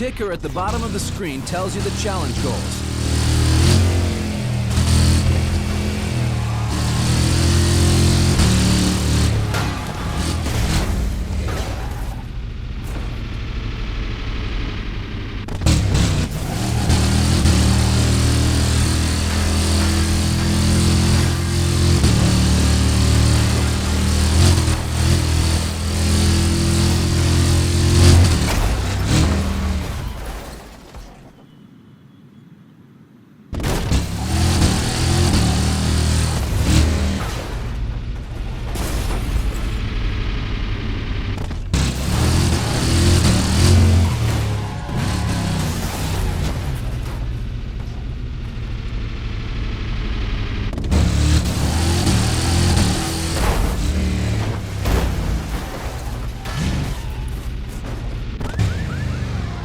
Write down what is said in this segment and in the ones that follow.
ticker at the bottom of the screen tells you the challenge goals.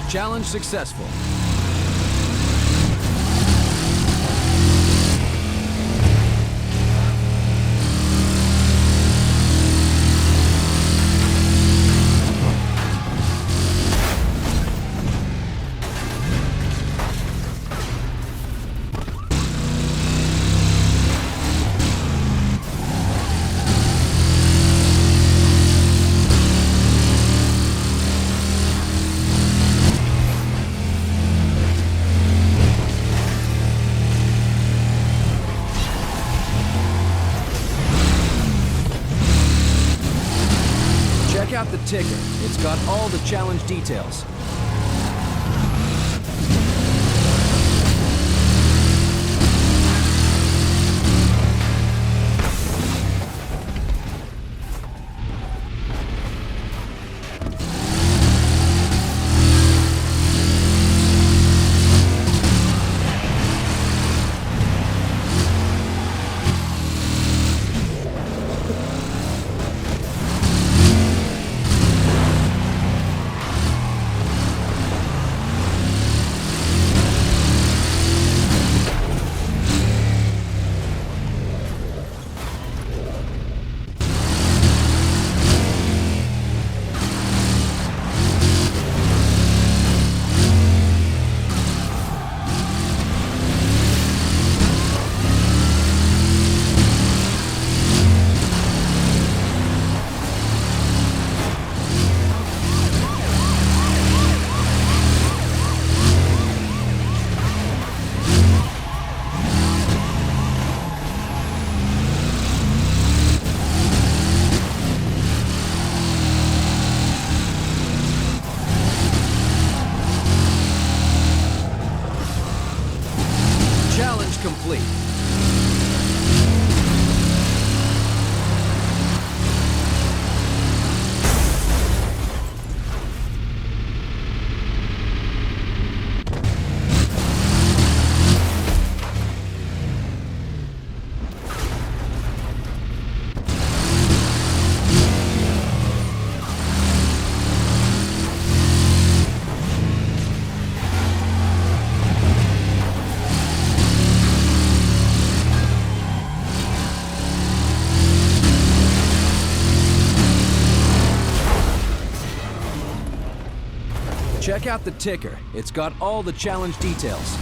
Challenge successful. Check out the ticker. It's got all the challenge details. Challenge complete. Check out the ticker. It's got all the challenge details.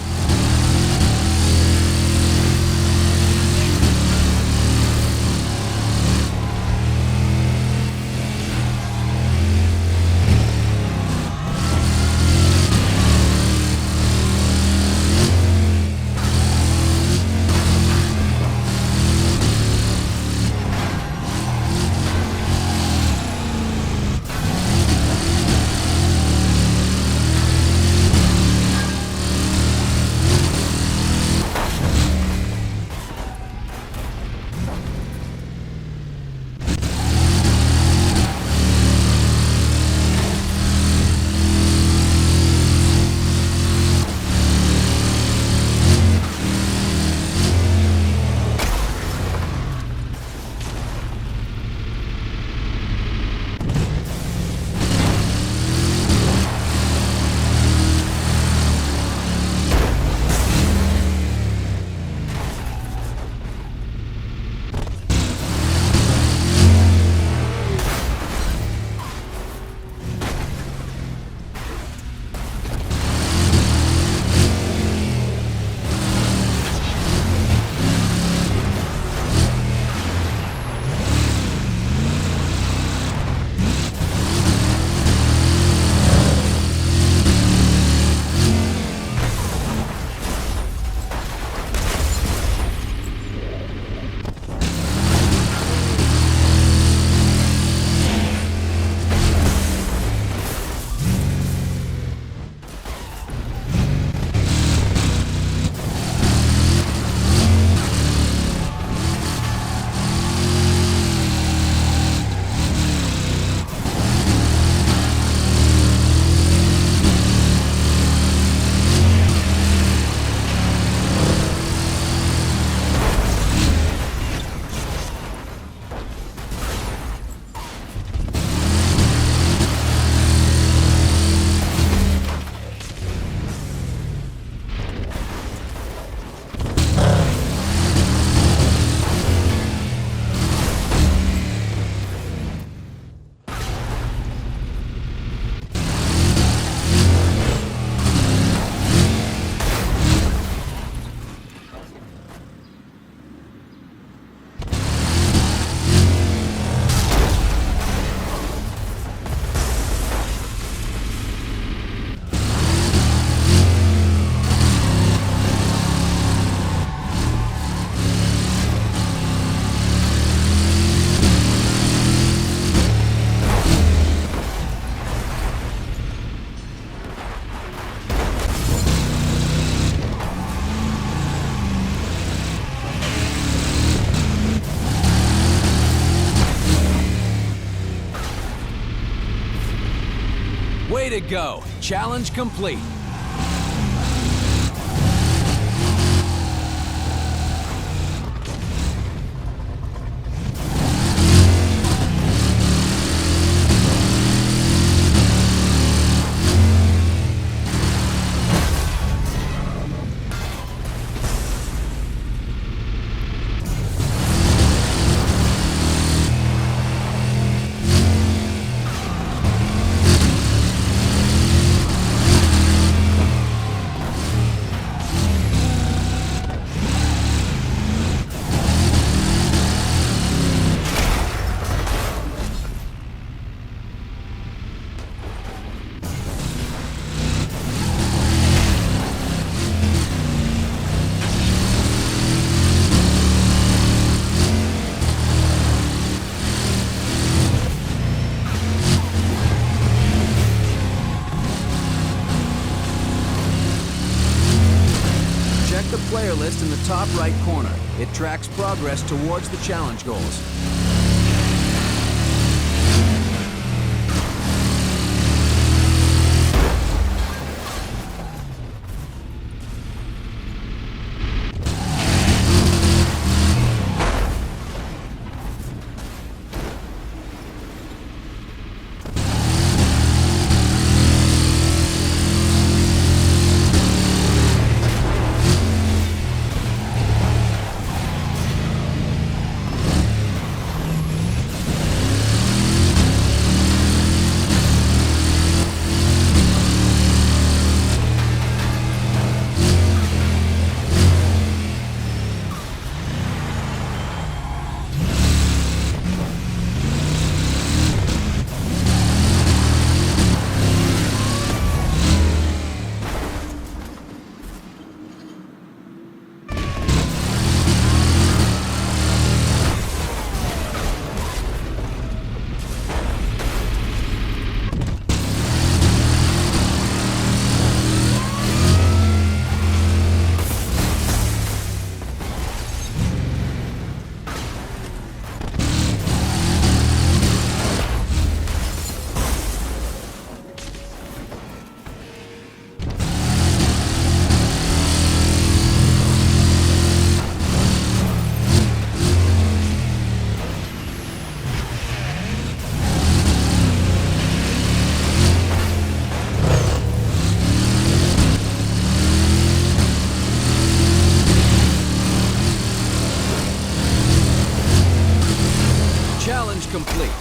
Way to go! Challenge complete. The player list in the top right corner. It tracks progress towards the challenge goals. Challenge complete.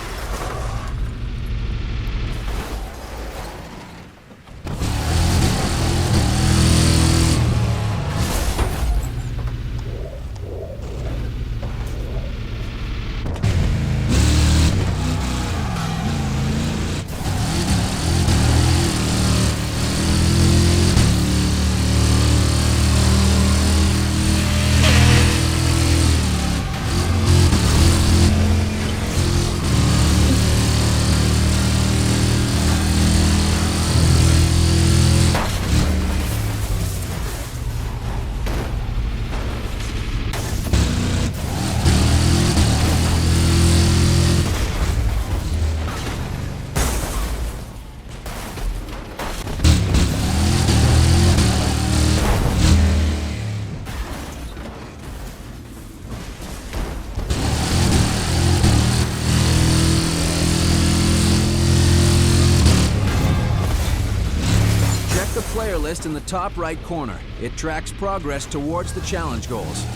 The player list in the top right corner. It tracks progress towards the challenge goals.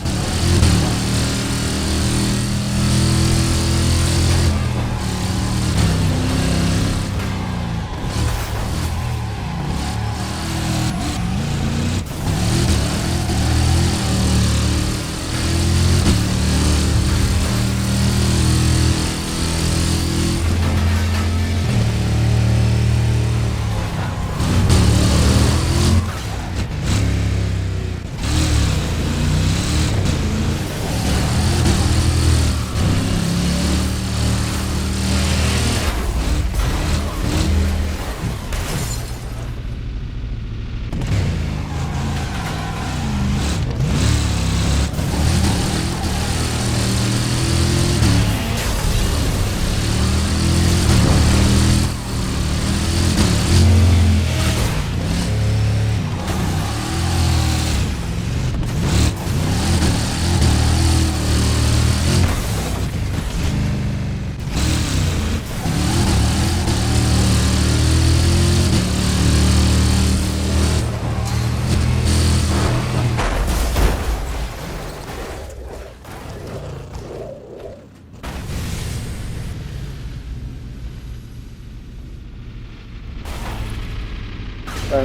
Ờ,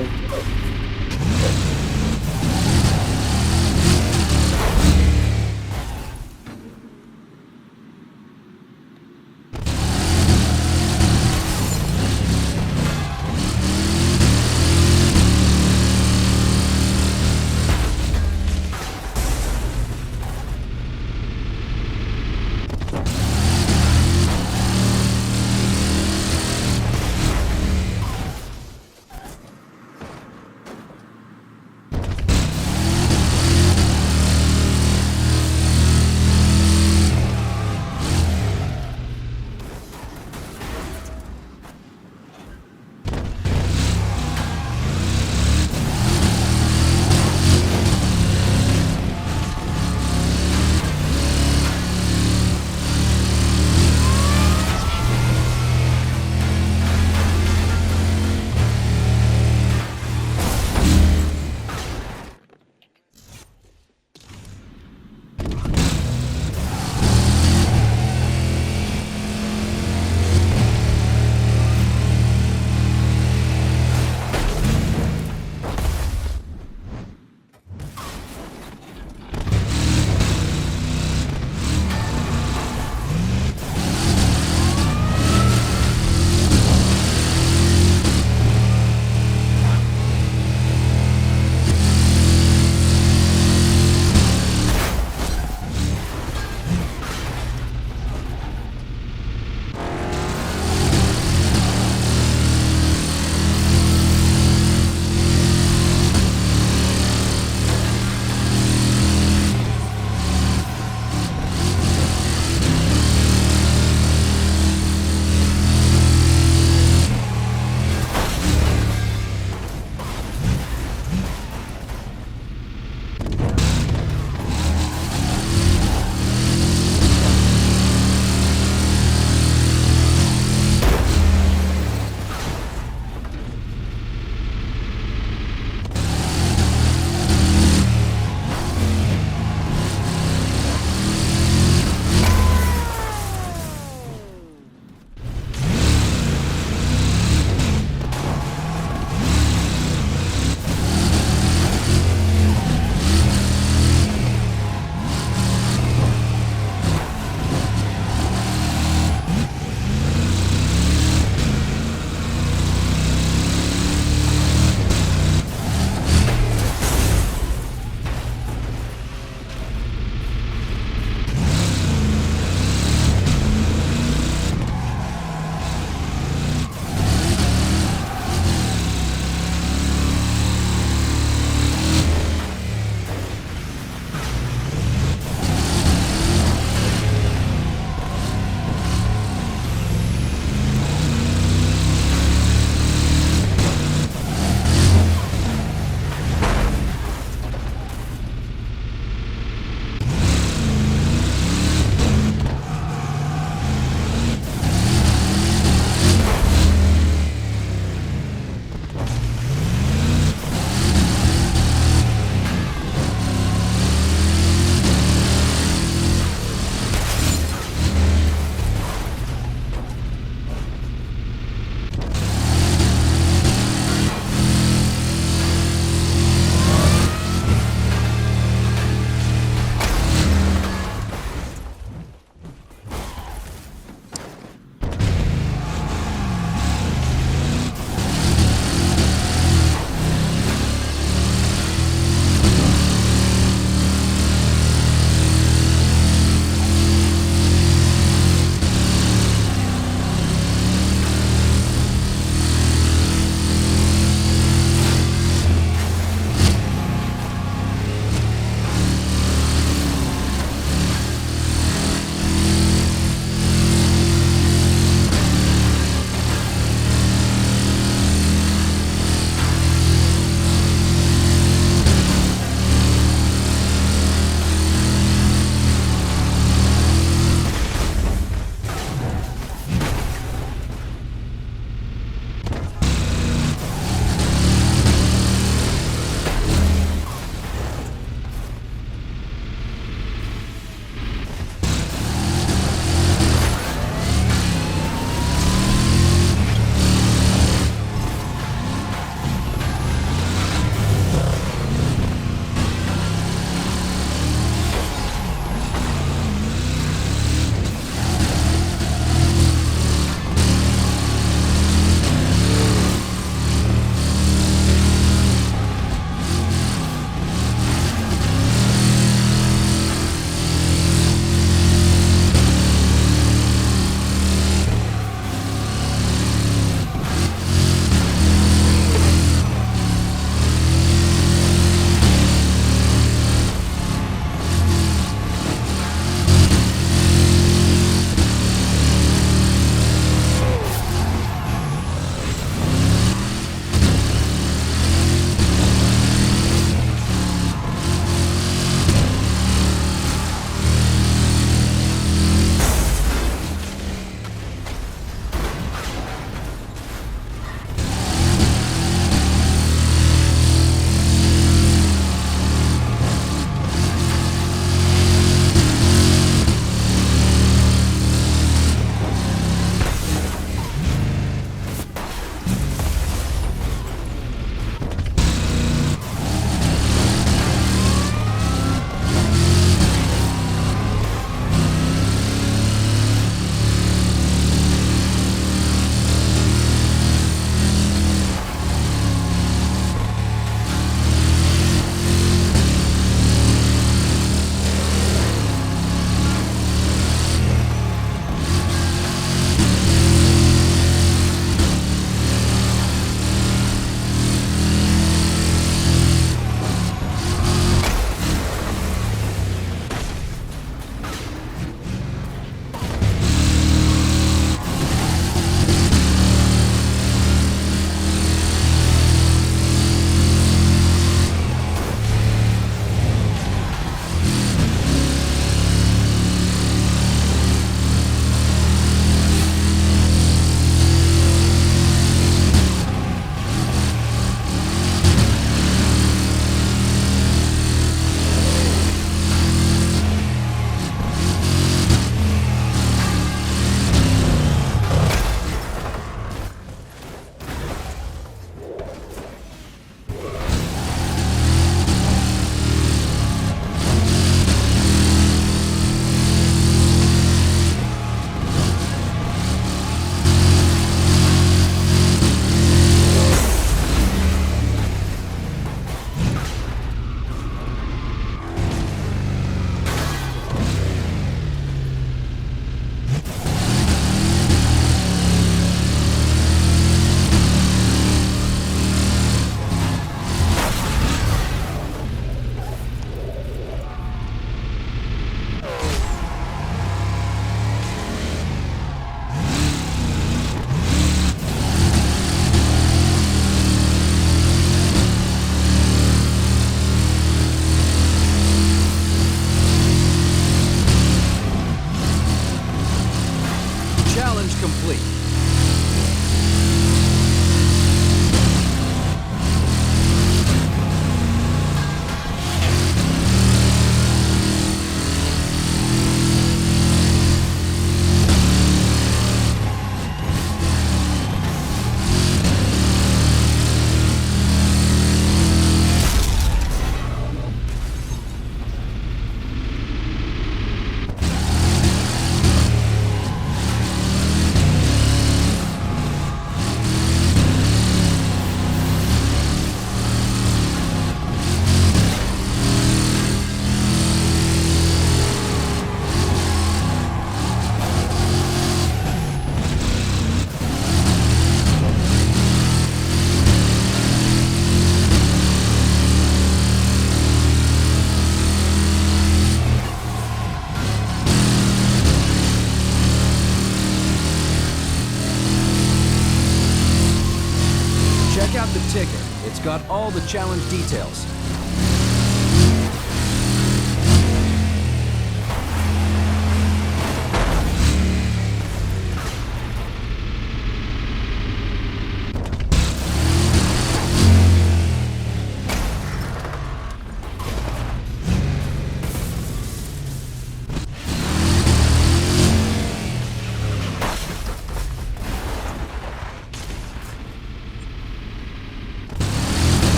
ticket. It's got all the challenge details.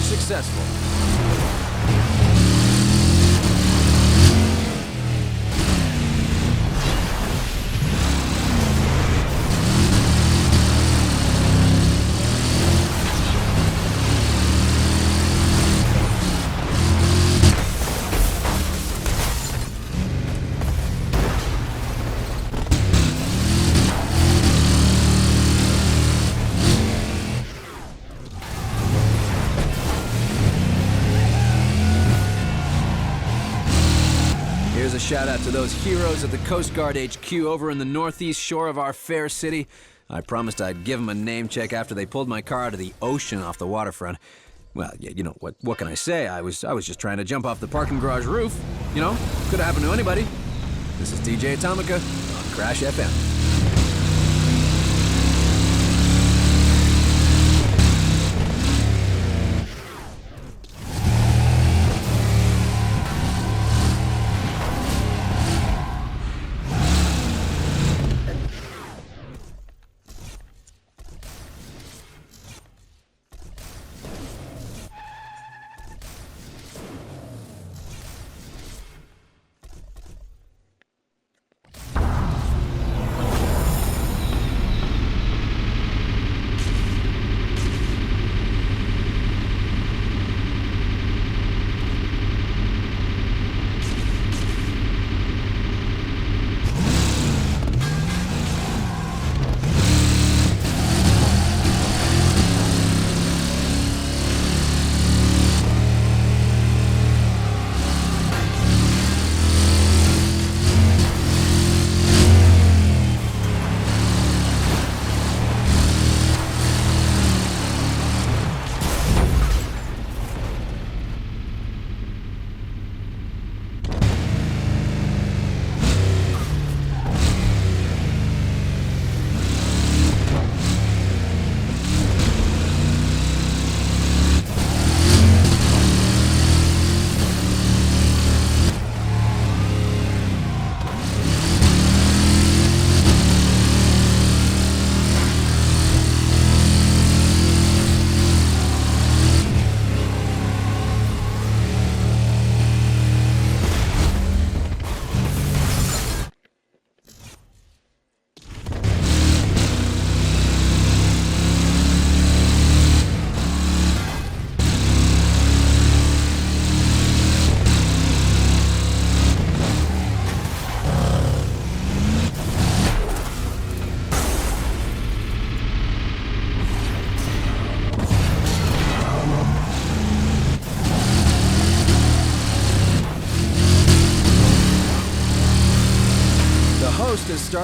Successful. Here's a shout out to those heroes at the Coast Guard HQ over in the northeast shore of our fair city. I promised I'd give them a name check after they pulled my car out of the ocean off the waterfront. Well, yeah, you know, what can I say? I was just trying to jump off the parking garage roof. You know, could have happened to anybody. This is DJ Atomica on Crash FM.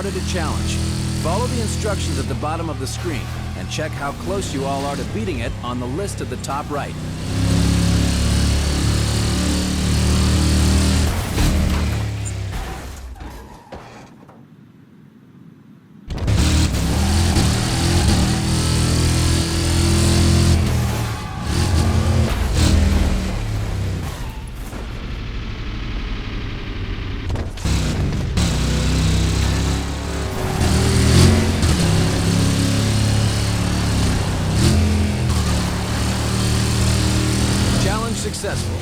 started a challenge. Follow the instructions at the bottom of the screen and check how close you all are to beating it on the list at the top right. Successful.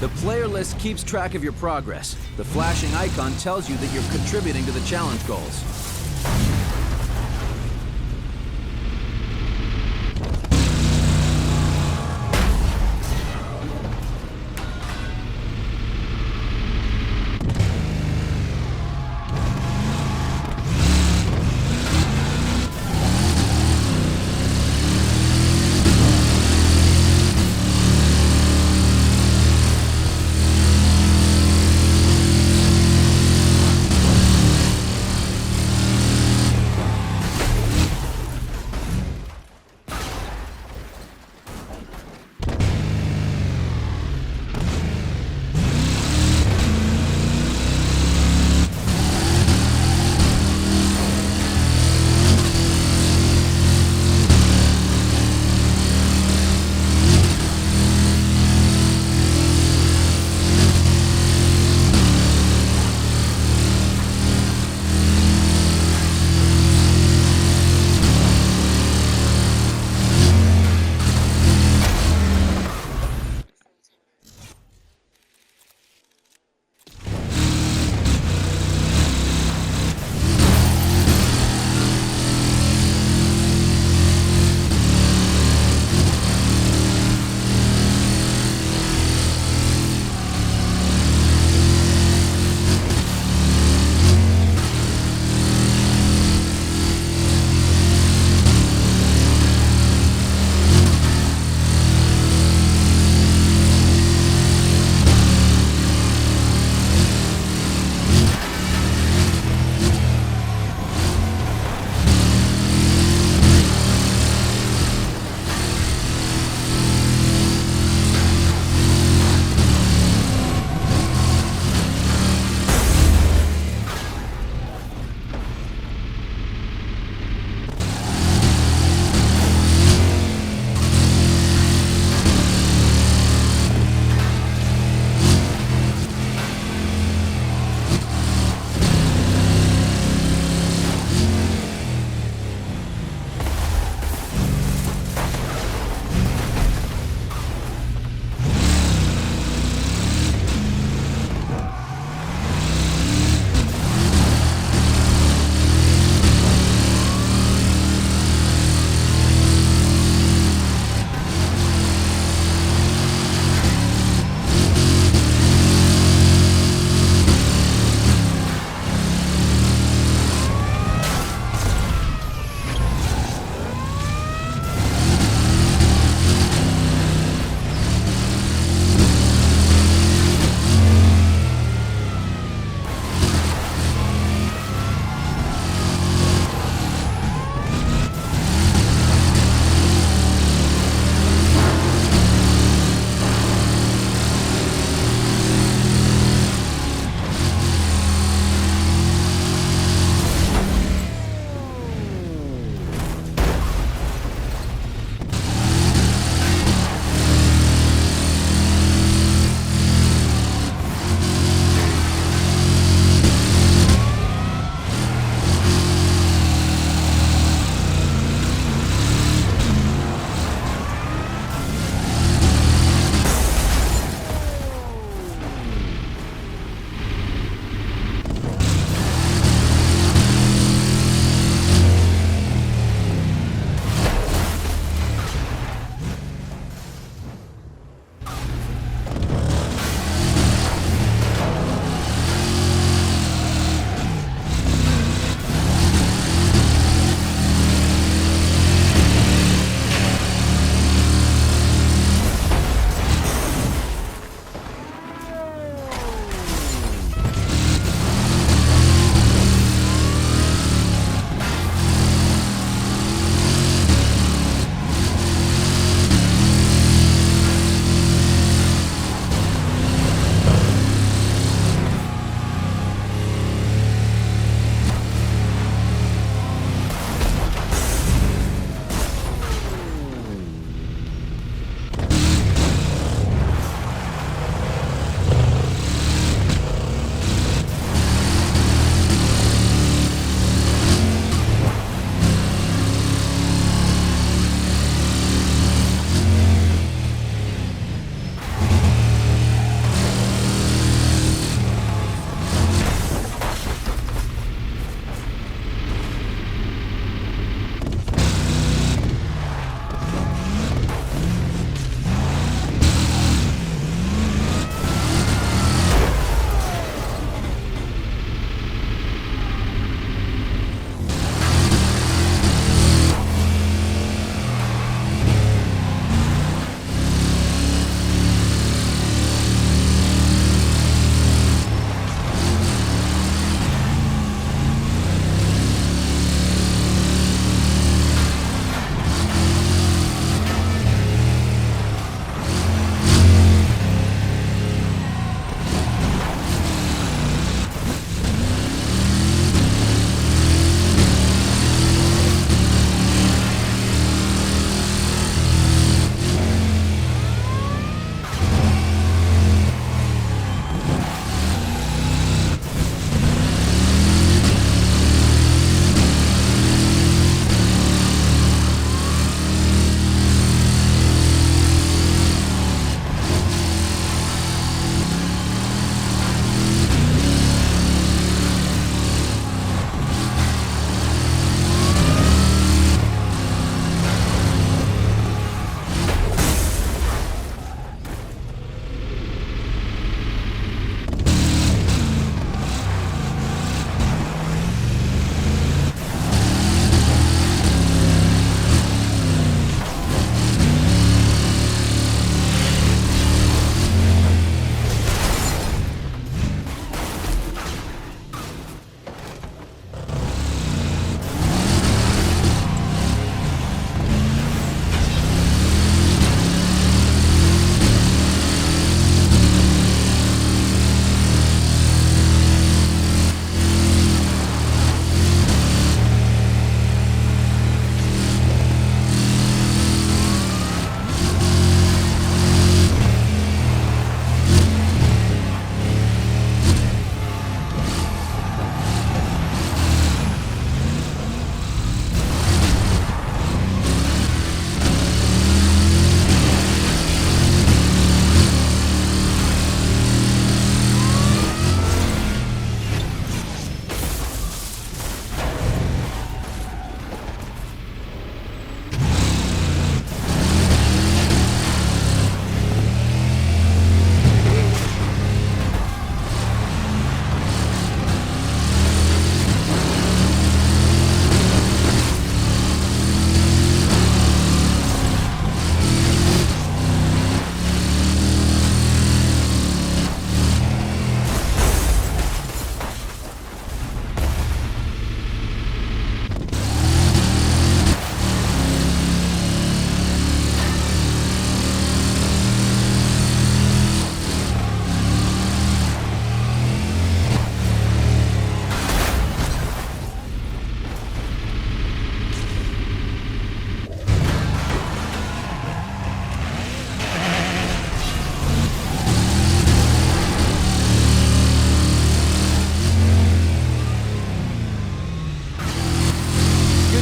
The player list keeps track of your progress. The flashing icon tells you that you're contributing to the challenge goals.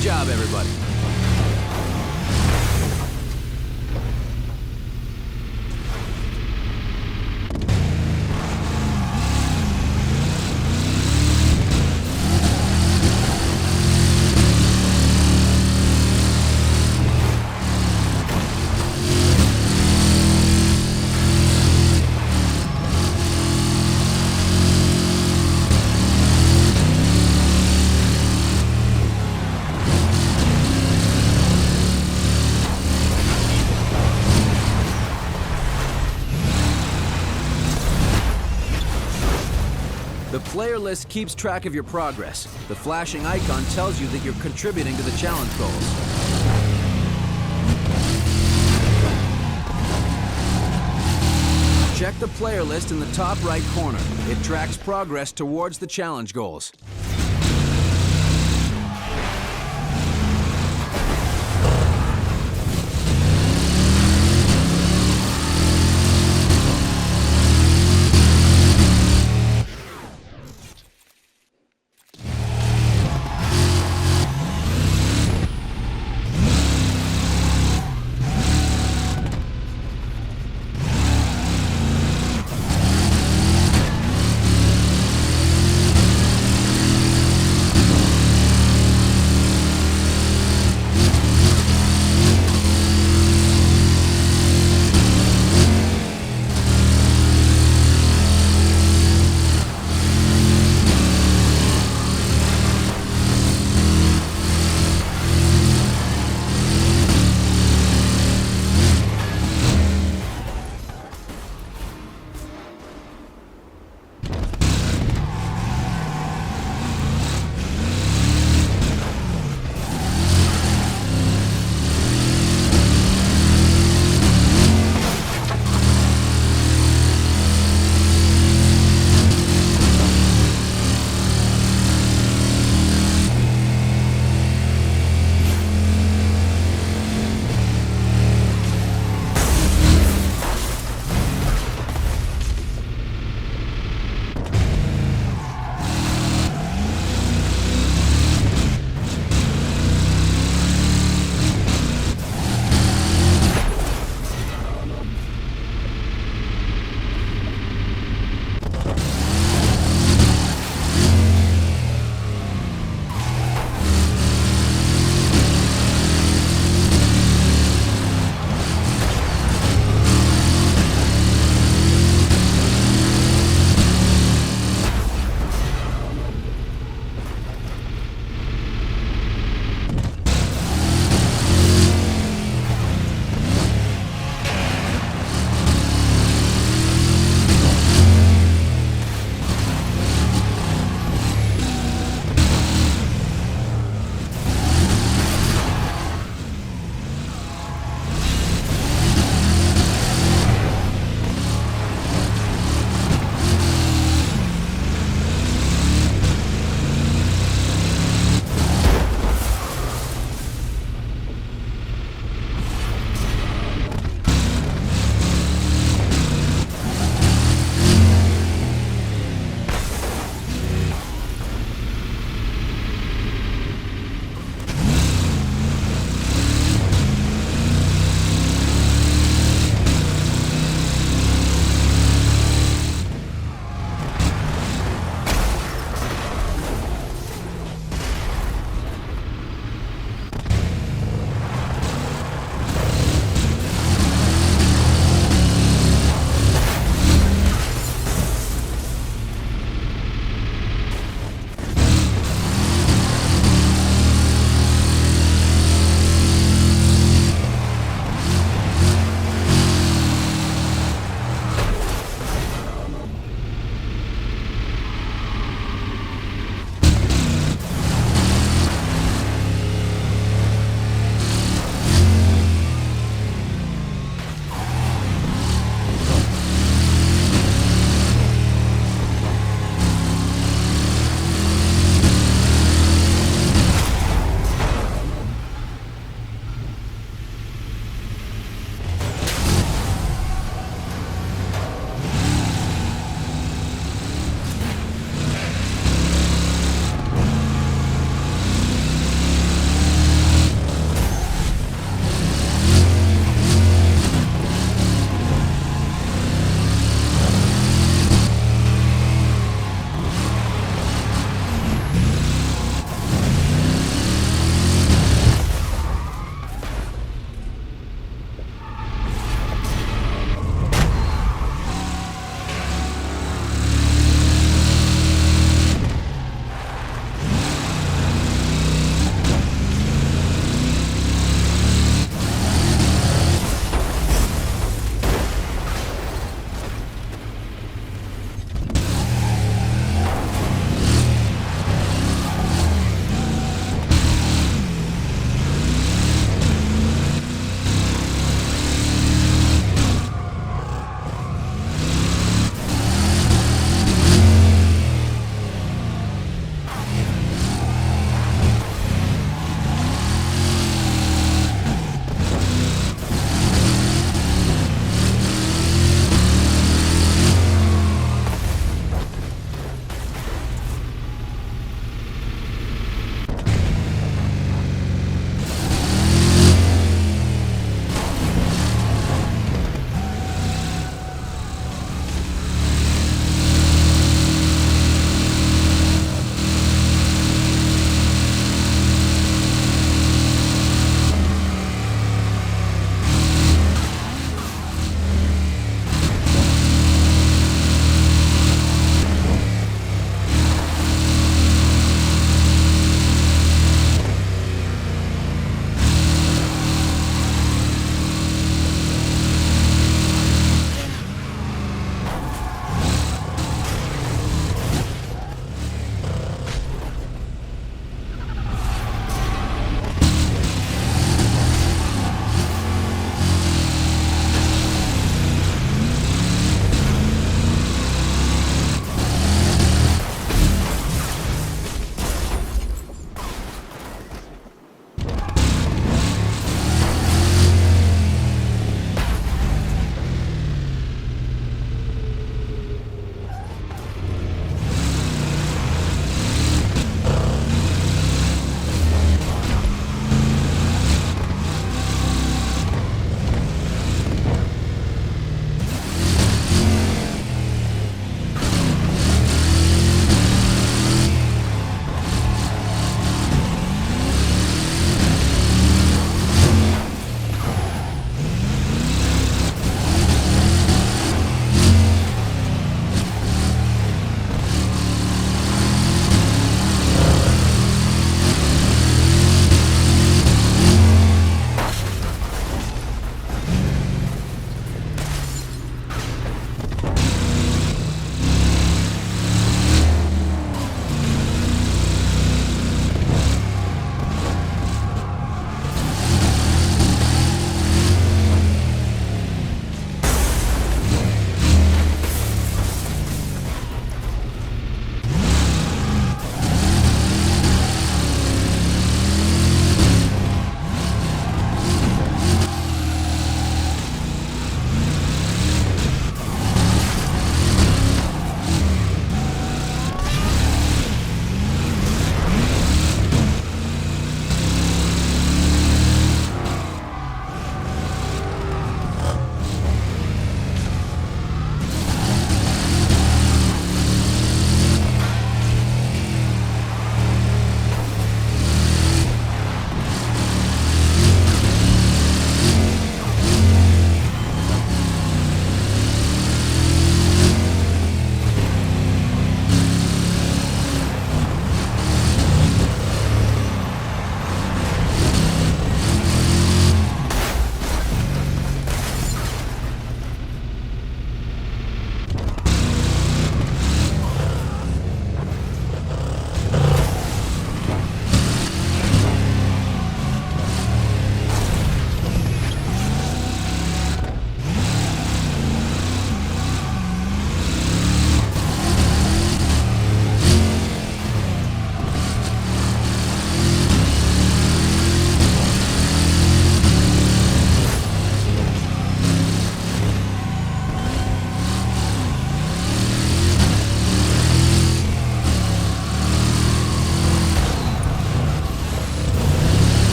Good job, everybody. The player list keeps track of your progress. The flashing icon tells you that you're contributing to the challenge goals. Check the player list in the top right corner. It tracks progress towards the challenge goals.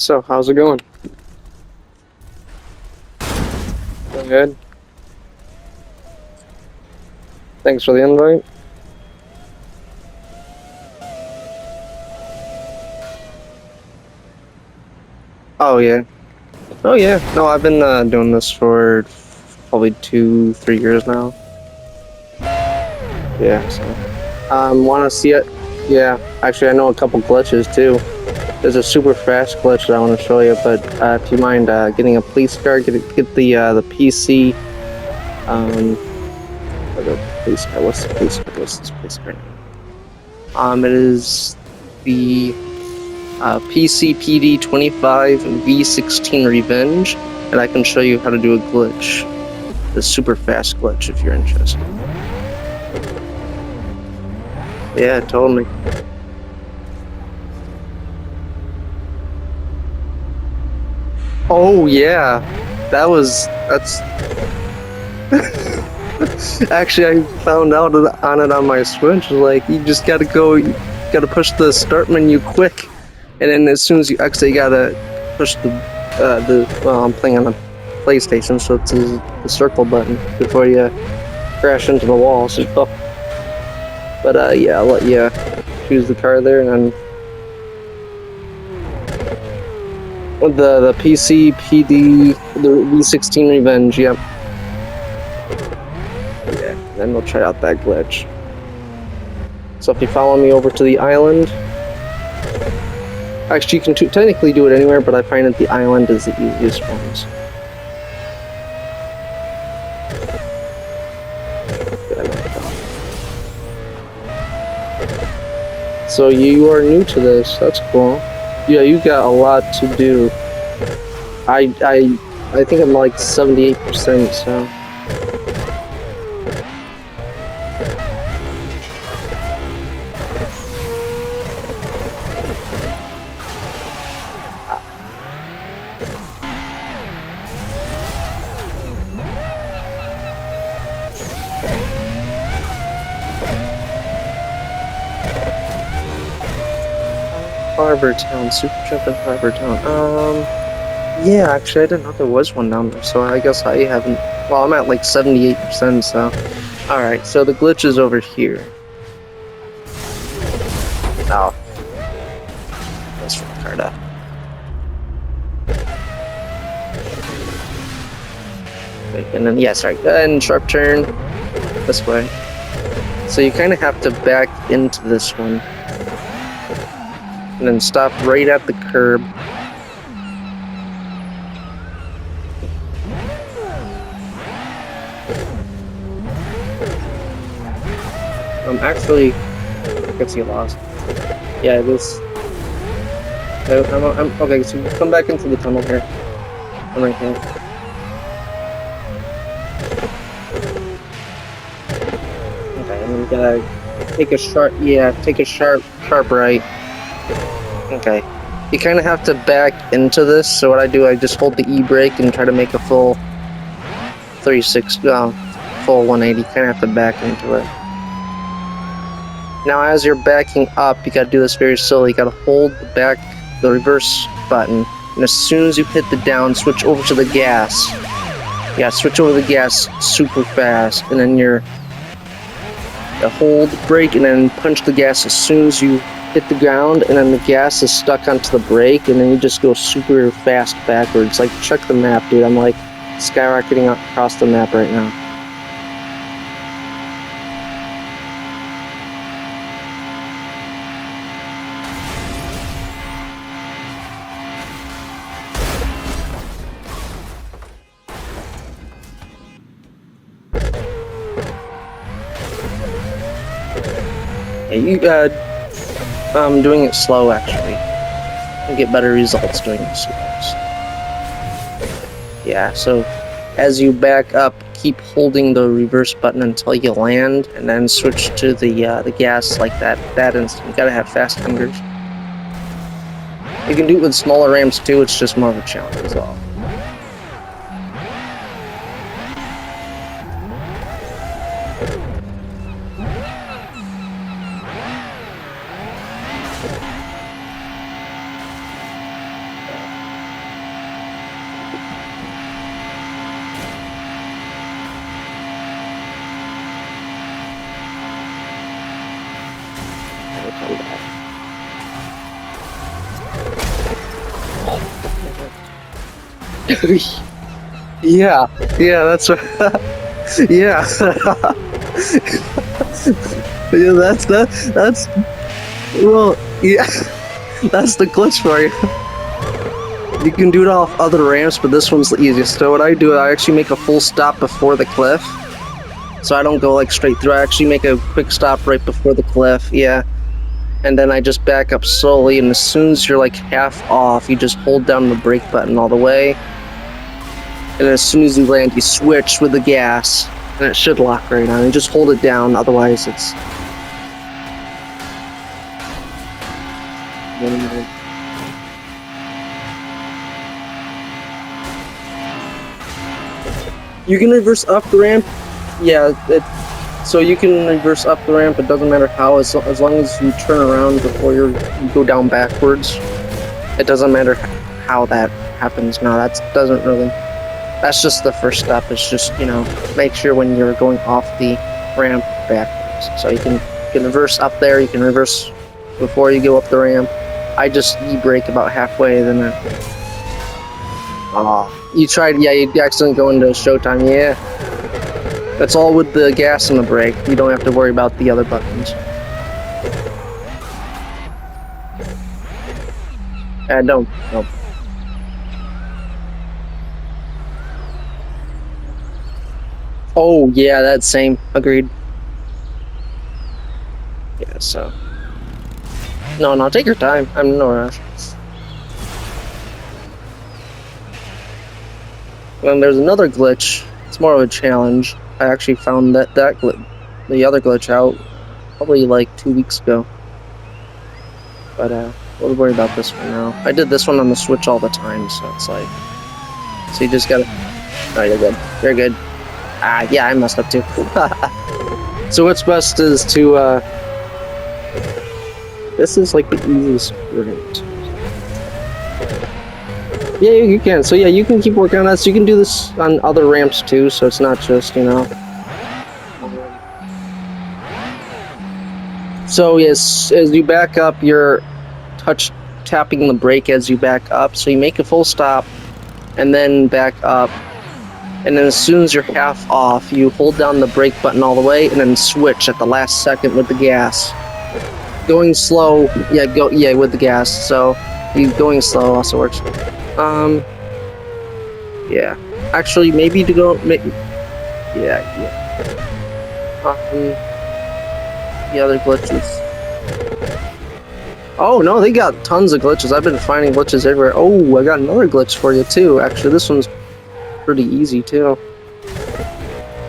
So, how's it going? Going good? Thanks for the invite. Oh, yeah. Oh, yeah. No, I've been doing this for probably 2-3 years now. Yeah, so. Want to see it? Yeah. Actually, I know a couple glitches, too. There's a super fast glitch that I want to show you, but if you mind getting a police car, get the PC, or the police car, what's the police car, what's this police car name? It is the PC PD25 V16 Revenge, and I can show you how to do a glitch, the super fast glitch if you're interested. Yeah, totally. Oh yeah, that's actually I found out on it on my Switch. Like you just gotta push the start menu quick, and then as soon as you exit, you gotta push well, I'm playing on a PlayStation, so it's the circle button before you crash into the wall. So, but yeah, I'll let you choose the car there, and then with the PC PD, the V16 Revenge. Yep. Yeah, then we'll try out that glitch. So if you follow me over to the island, actually you can technically do it anywhere, but I find that the island is the easiest ones. So you are new to this, that's cool. Yeah, you got a lot to do. I think I'm like 78%, so. Harbor Town, Super Jump in Harbor Town. Yeah, actually I didn't know there was one down there, so I guess I haven't. Well, I'm at like 78%, so. Alright, so the glitch is over here. Oh. That's from Carta. And then, yeah, sorry, and sharp turn this way. So you kind of have to back into this one. And then stop right at the curb. Actually, I can see you lost. Yeah, this. I'm okay. So come back into the tunnel here. I'm right here. Okay, and then you gotta take a sharp. Yeah, take a sharp right. Okay. You kind of have to back into this. So what I do, I just hold the E brake and try to make a full 360, full 180. Kind of have to back into it. Now, as you're backing up, you gotta do this very slowly. You gotta hold the reverse button, and as soon as you hit the down, switch over to the gas. Yeah, switch over the gas super fast, and then you hold brake, and then punch the gas as soon as you hit the ground, and then the gas is stuck onto the brake, and then you just go super fast backwards. Like, check the map, dude. I'm like skyrocketing across the map right now. You doing it slow actually. You get better results doing it slow. Yeah, so as you back up, keep holding the reverse button until you land, and then switch to the gas like that instant. You gotta have fast fingers. You can do it with smaller ramps too. It's just more of a challenge as well. Yeah, yeah, that's right. Yeah. Yeah, that's well, yeah, that's the glitch for you. You can do it off other ramps, but this one's the easiest. So what I do, I actually make a full stop before the cliff. So I don't go like straight through, I actually make a quick stop right before the cliff, yeah. And then I just back up slowly, and as soon as you're like half off, you just hold down the brake button all the way. And as soon as you land, you switch with the gas, and it should lock right on. You just hold it down, otherwise it's... You can reverse up the ramp. Yeah, so you can reverse up the ramp. It doesn't matter how, as long as you turn around before you go down backwards. It doesn't matter how that happens. No, that doesn't really. That's just the first step. It's just, you know, make sure when you're going off the ramp backwards. So you can reverse up there. You can reverse before you go up the ramp. I just e-brake about halfway, then you tried, yeah, you accidentally go into showtime, yeah. That's all with the gas and the brake. You don't have to worry about the other buttons. Don't. Oh, yeah, that's same. Agreed. Yeah, so. No, take your time. I'm in no rush. Well, there's another glitch. It's more of a challenge. I actually found the other glitch out probably like 2 weeks ago. But we'll worry about this one now. I did this one on the Switch all the time, so it's like... So you just gotta... Oh, you're good. You're good. Yeah, I messed up too. So what's best is to, this is like the easiest route. Yeah, you can. So yeah, you can keep working on that. So you can do this on other ramps too, so it's not just, you know... So yes, as you back up, you're tapping the brake as you back up. So you make a full stop, and then back up. And then as soon as you're half off, you hold down the brake button all the way, and then switch at the last second with the gas. Going slow, yeah, with the gas. So you going slow also works. Yeah. Actually, maybe to go, yeah. The other glitches. Oh no, they got tons of glitches. I've been finding glitches everywhere. Oh, I got another glitch for you too. Actually, this one's pretty easy too.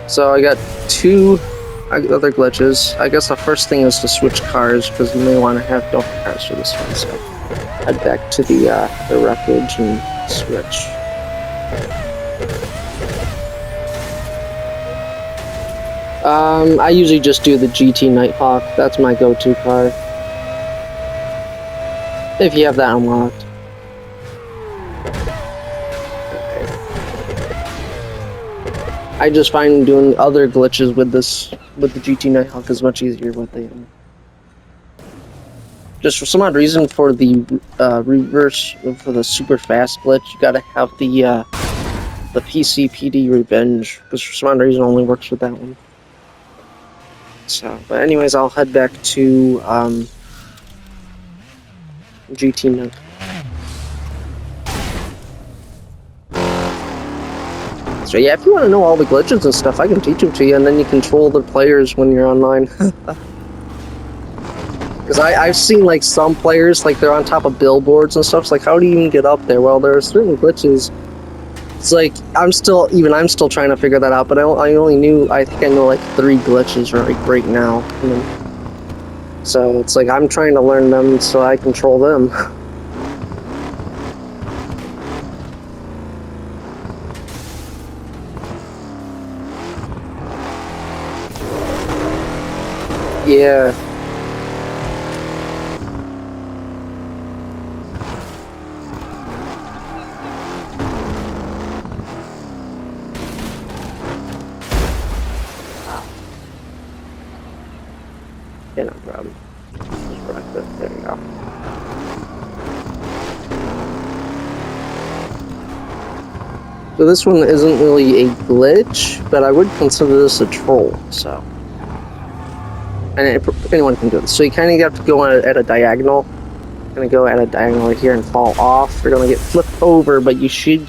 So I got 2 other glitches. I guess the first thing is to switch cars, because you may want to have both cars for this one. So head back to the wreckage and switch. I usually just do the GT Nighthawk. That's my go-to car. If you have that unlocked. I just find doing other glitches with the GT Nighthawk is much easier with the... Just for some odd reason, for the reverse, for the super fast glitch, you gotta have the PCPD Revenge, because for some odd reason it only works with that one. So, but anyways, I'll head back to GT Night. So yeah, if you want to know all the glitches and stuff, I can teach them to you, and then you control the players when you're online. Because I've seen like some players, like they're on top of billboards and stuff. It's like, how do you even get up there? Well, there are certain glitches. It's like I'm still trying to figure that out. But I think I know like 3 glitches right now. So it's like I'm trying to learn them so I control them. Yeah. Yeah, no problem. There we go. So this one isn't really a glitch, but I would consider this a troll, so. And anyone can do this. So you kind of have to go at a diagonal. Gonna go at a diagonal right here and fall off. You're gonna get flipped over, but you should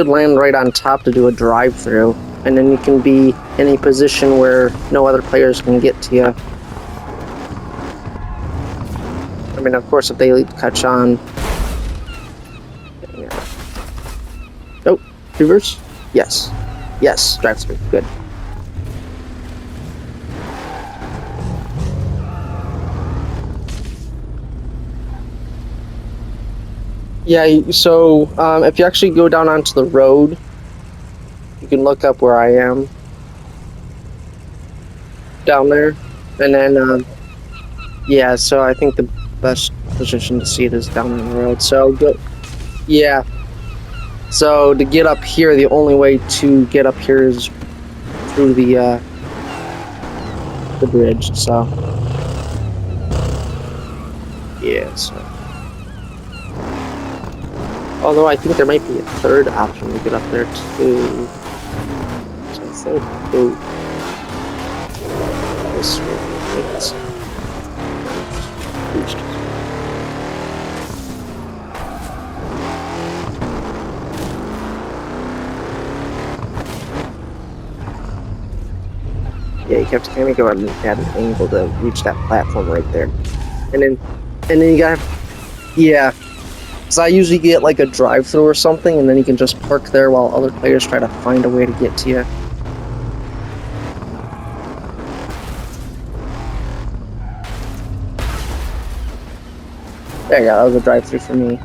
land right on top to do a drive-through. And then you can be in a position where no other players can get to you. I mean, of course, if they catch on. Oh, reverse? Yes. Yes, drive-through. Good. Yeah, so if you actually go down onto the road, you can look up where I am. Down there. And then, yeah, so I think the best position to see it is down the road. So, yeah. So, to get up here, the only way to get up here is through the bridge, so. Yeah, so. Although I think there might be a third option to get up there too. So I think this way. Yeah, you have to kind of go at an angle to reach that platform right there, and then you gotta, yeah. So I usually get like a drive-through or something, and then you can just park there while other players try to find a way to get to you. There you go, that was a drive-through for me.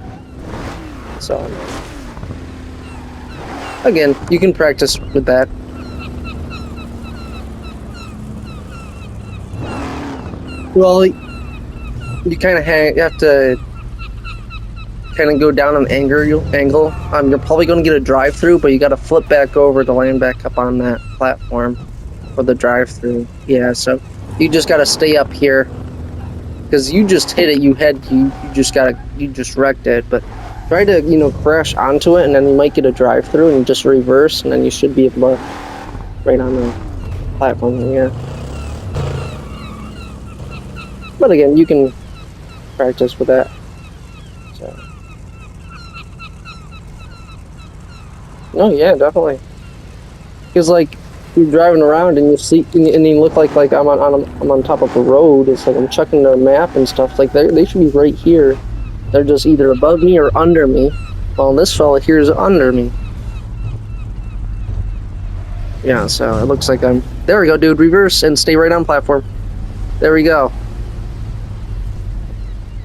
So, again, you can practice with that. Well, you kind of have to kind of go down an angle. You're probably going to get a drive-through, but you got to flip back over to land back up on that platform for the drive-through. Yeah, so you just got to stay up here because you just hit it. You just wrecked it. But try to crash onto it, and then you might get a drive-through, and you just reverse, and then you should be able to right on the platform. Yeah. But again, you can practice with that. So. No, yeah, definitely. Because like you're driving around and you see, and you look like I'm on top of a road. It's like I'm checking the map and stuff. Like they should be right here. They're just either above me or under me. Well, this fella here is under me. Yeah, so it looks like I'm. There we go, dude. Reverse and stay right on platform. There we go.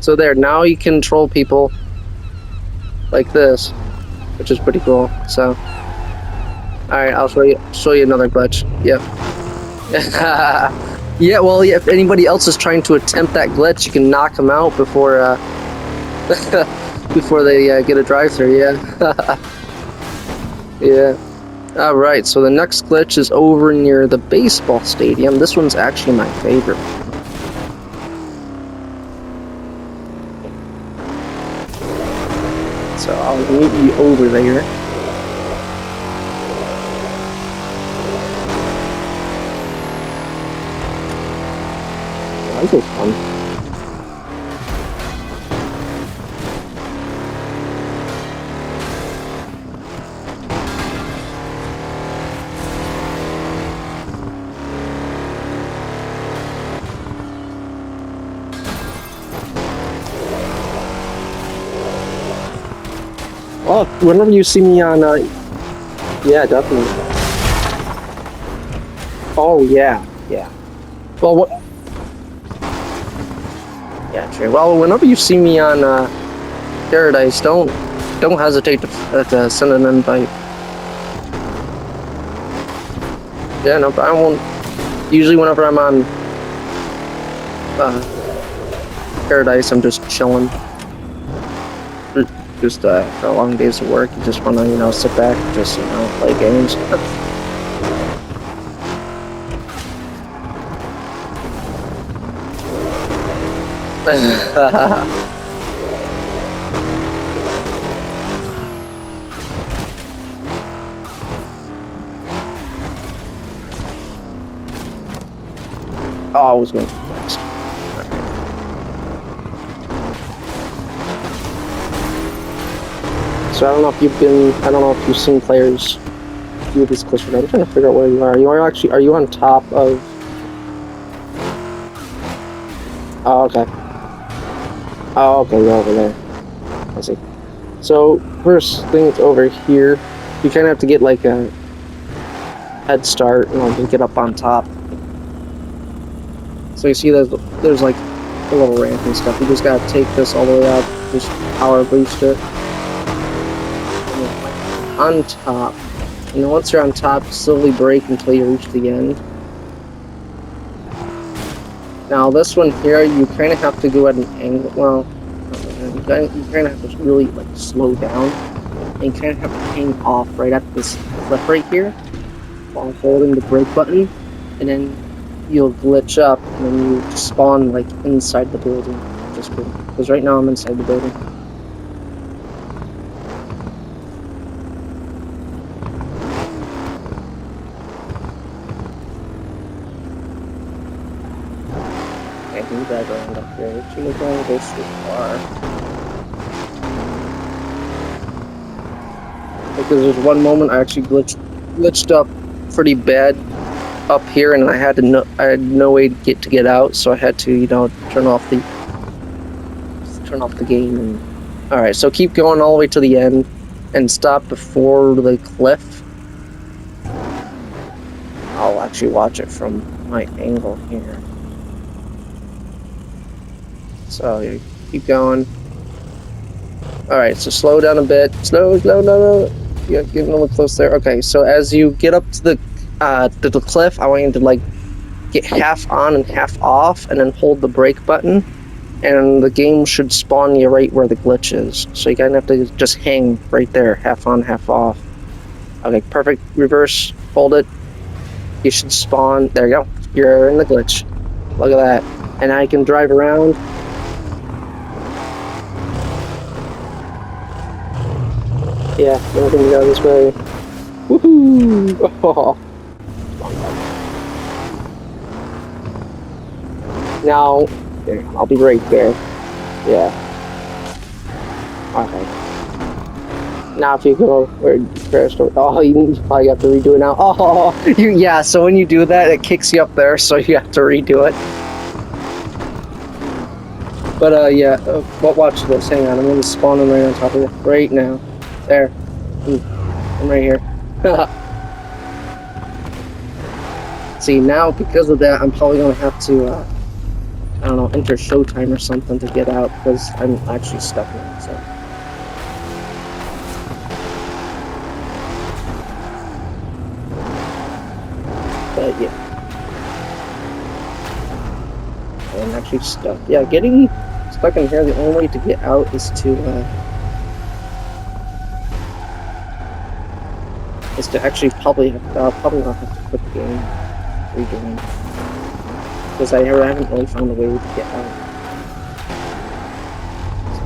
So there, now you control people like this, which is pretty cool. So, all right, I'll show you another glitch. Yep. Yeah. Well, yeah, if anybody else is trying to attempt that glitch, you can knock them out before before they get a drive-through. Yeah. Yeah. All right. So the next glitch is over near the baseball stadium. This one's actually my favorite. So I'll meet you over there. Oh, this was fun. Oh, whenever you see me on, yeah, definitely. Oh, yeah, yeah. Well, what? Yeah, true. Well, whenever you see me on, Paradise, don't hesitate to send an invite. Yeah, no, I won't. Usually whenever I'm on, Paradise, I'm just chilling. Just for long days of work, you just want to, sit back and just, play games. I was going too fast. So I don't know if you've seen players do this glitch. I'm trying to figure out where you are. Are you on top of? Oh, okay. Oh, okay, you're over there. I see. So first things over here, you kind of have to get like a head start, to get up on top. So you see there's like a little ramp and stuff. You just gotta take this all the way up, just power boost it. On top. And then once you're on top, slowly brake until you reach the end. Now this one here, you kind of have to go at an angle. Well, you kind of have to really like slow down, and you kind of have to hang off right at this cliff right here while holding the brake button, and then you'll glitch up, and then you spawn like inside the building. Just because right now I'm inside the building. Drag around up here. You're going to go so far. Because there's one moment I actually glitched up pretty bad up here, and I had no way to get out, so I had to turn off the game. And all right, so keep going all the way to the end and stop before the cliff. I'll actually watch it from my angle here. So yeah, keep going. Alright, so slow down a bit. Slow. Yeah, getting a little close there. Okay, so as you get up to the cliff, I want you to like get half on and half off, and then hold the brake button, and the game should spawn you right where the glitch is. So you kind of have to just hang right there, half on, half off. Okay, perfect. Reverse, hold it. You should spawn. There you go. You're in the glitch. Look at that. And now you can drive around. Yeah, we're gonna go this way. Woohoo! Oh. Now, there, I'll be right there. Yeah. Okay. Now if you go where first, oh, you probably have to redo it now. Oh, yeah. So when you do that, it kicks you up there, so you have to redo it. But yeah. Watch this. Hang on, I'm gonna spawn him right on top of you right now. There. I'm right here. See, now because of that, I'm probably gonna have to, I don't know, enter showtime or something to get out, because I'm actually stuck in it, so. But yeah. I'm actually stuck. Yeah, getting stuck in here, the only way to get out is to actually probably not have to quit the game, redoing, because I haven't really found a way to get out. So.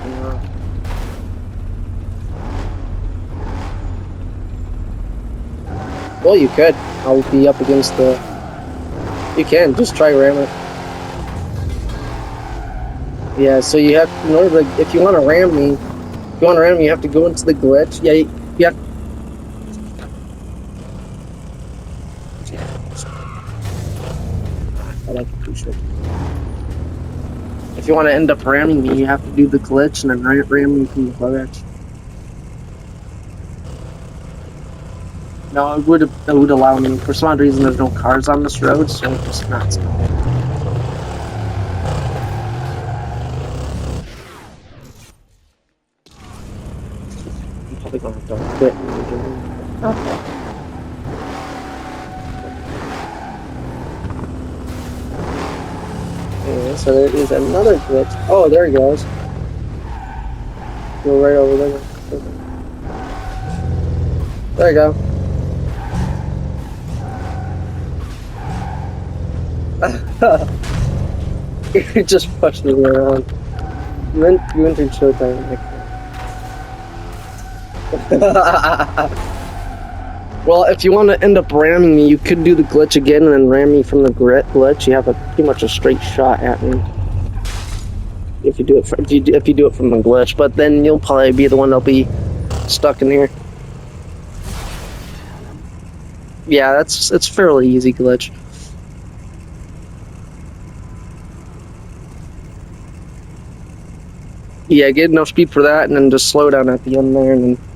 Yeah. Well, you could. I'll be up against the. You can just try ram it. Yeah, so you have, in order to, if you want to ram me, you have to go into the glitch. Yeah, you have. I like to push it. If you want to end up ramming me, you have to do the glitch and then ram me from the glitch. No, it would allow me. For some odd reason, there's no cars on this road, so it's not. Probably gonna have to quit. Okay. Okay, so there is another glitch. Oh, there he goes. Go right over there. There you go. You just pushed me around. You entered showtime. Well, if you want to end up ramming me, you could do the glitch again and then ram me from the glitch. You have pretty much a straight shot at me. If you do it, if you do it from the glitch, but then you'll probably be the one that'll be stuck in here. Yeah, it's fairly easy glitch. Yeah, get enough speed for that, and then just slow down at the end there, and then.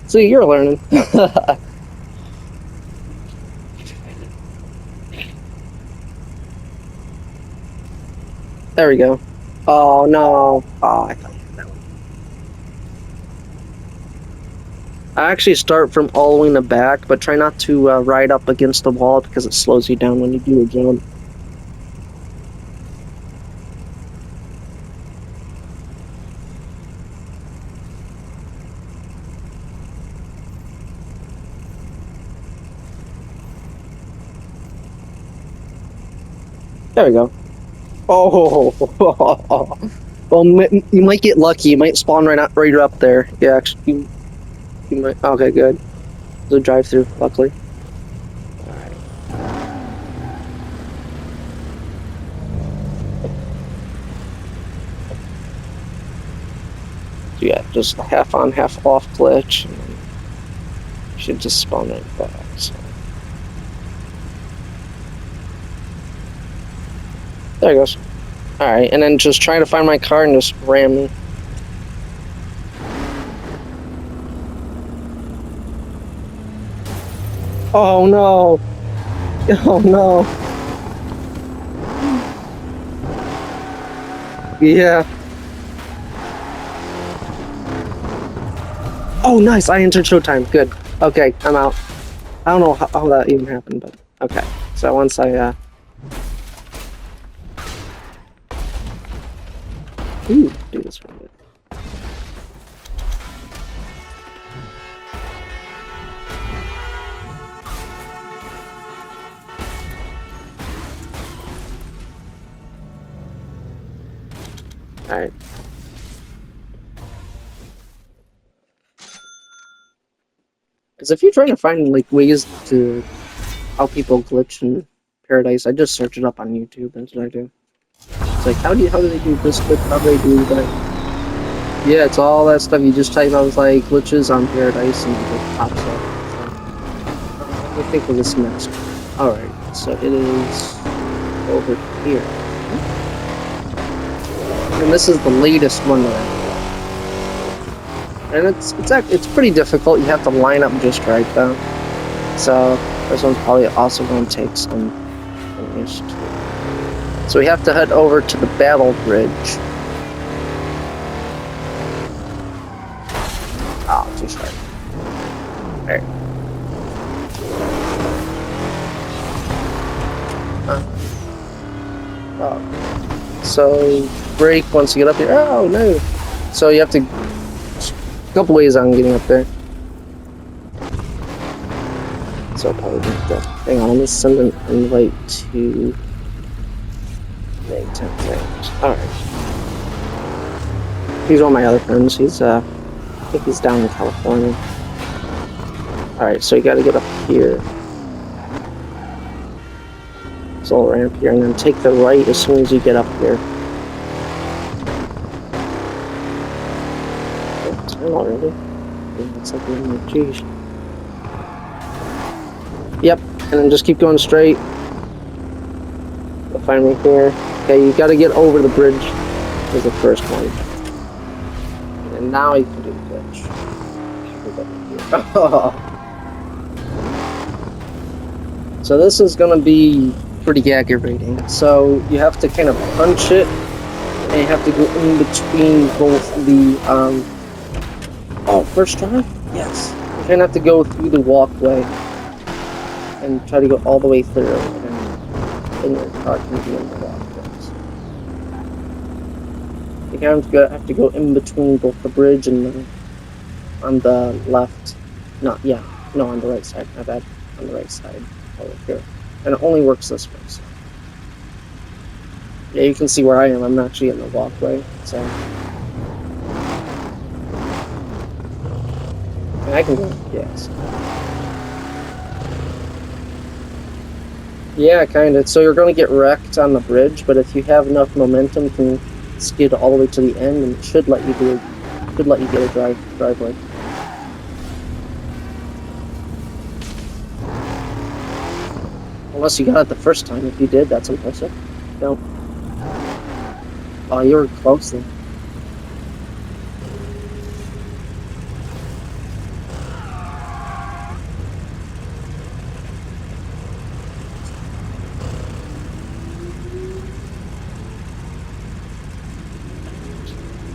See, you're learning. There we go. Oh no! Oh, I thought you had that one. I actually start from all the way in the back, but try not to ride up against the wall because it slows you down when you do a jump. There we go. Oh, well, you might get lucky. You might spawn right up there. Yeah, actually, you might. Okay, good. There's a drive-through, luckily. Alright. So yeah, just half on, half off glitch. And then you should just spawn right back. So. There it goes. Alright, and then just try to find my car and just ram me. Oh no! Oh no! Yeah. Oh nice! I entered showtime. Good. Okay, I'm out. I don't know how that even happened, but okay. So once I Ooh, do this one. Alright. Because if you're trying to find like ways to how people glitch in Paradise, I just search it up on YouTube. That's what I do. It's like how do they do this glitch? How do they do that? Yeah, it's all that stuff. You just type out like glitches on Paradise and it pops up. So, I think of this next. Alright, so it is over here. And this is the latest one that I and it's pretty difficult. You have to line up just right though. So this one's probably also going to take some finished. So we have to head over to the battle bridge. Oh, just right. There. Oh. So brake once you get up here. Oh no! So you have to. A couple ways on getting up there. So I'll probably need to. Hang on, let me send an invite to. Make 10 things. Alright. He's one of my other friends. He's I think he's down in California. Alright, so you gotta get up here. This little ramp here, and then take the right as soon as you get up here. Already. It's like, geez. Yep, and then just keep going straight. You'll find me here. Okay, you gotta get over the bridge. Is the first one. And now you can do the glitch. So this is gonna be pretty aggravating. So you have to kind of punch it, and you have to go in between both the Oh, first try? Yes. You kind of have to go through the walkway and try to go all the way through, and then your car can be in the walkways. You kind of have to go in between both the bridge and on the left. No, on the right side. My bad. On the right side, over here. And it only works this way. So. Yeah, you can see where I am. I'm actually in the walkway, so. I can go, yes. Yeah, kind of. So you're going to get wrecked on the bridge, but if you have enough momentum, you can skid all the way to the end, and it should let you get a driveway. Unless you got it the first time. If you did, that's impressive. No. Oh, you were close then.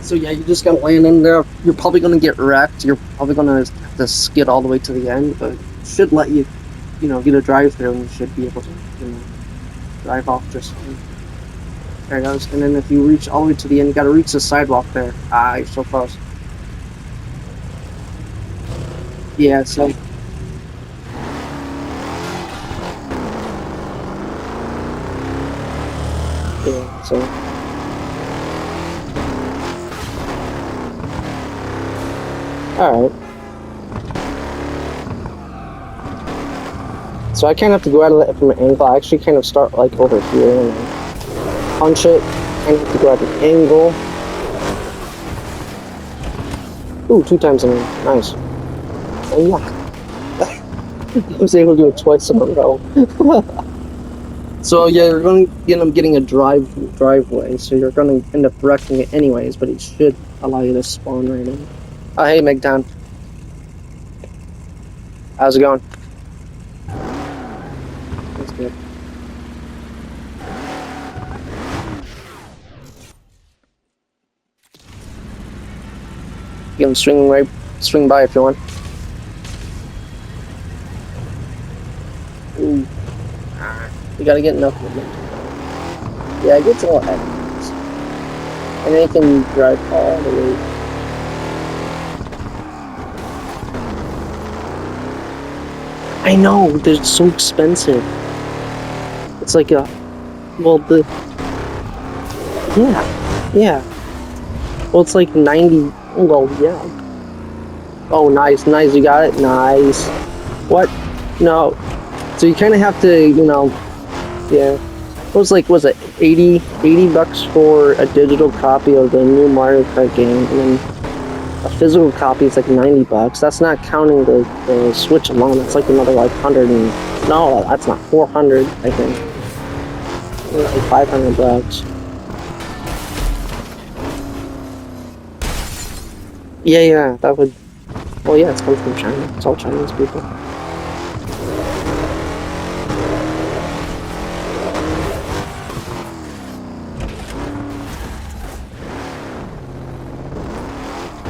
So yeah, you just gotta land in there. You're probably gonna get wrecked. You're probably gonna have to skid all the way to the end, but it should let you, get a drive through, and you should be able to, drive off just fine. There it goes. And then if you reach all the way to the end, you gotta reach the sidewalk there. Ah, you're so close. Yeah, so. Yeah, so. Alright. So I kind of have to go out of it from an angle. I actually kind of start like over here and then punch it. I have to go at an angle. Ooh, 2 times in a row. Nice. And yeah. I was able to do it twice in a row. So yeah, you're going to end up getting a driveway, so you're going to end up wrecking it anyways, but it should allow you to spawn right in. Oh, hey, Megton. How's it going? That's good. You can swing by if you want. Ooh. You gotta get enough momentum. Yeah, it gets a little heavy. And then you can drive all the way. I know, they're so expensive. It's like yeah. Well, it's like 90, well, yeah. Oh, nice, you got it, nice. What? No. So you kind of have to, yeah. It was like, was it 80 bucks for a digital copy of the new Mario Kart game, and then a physical copy is like 90 bucks. That's not counting the Switch alone. That's like another like 100 and no, that's not 400. I think like 500 bucks. Yeah, that would. Well, yeah, it's coming from China. It's all Chinese people.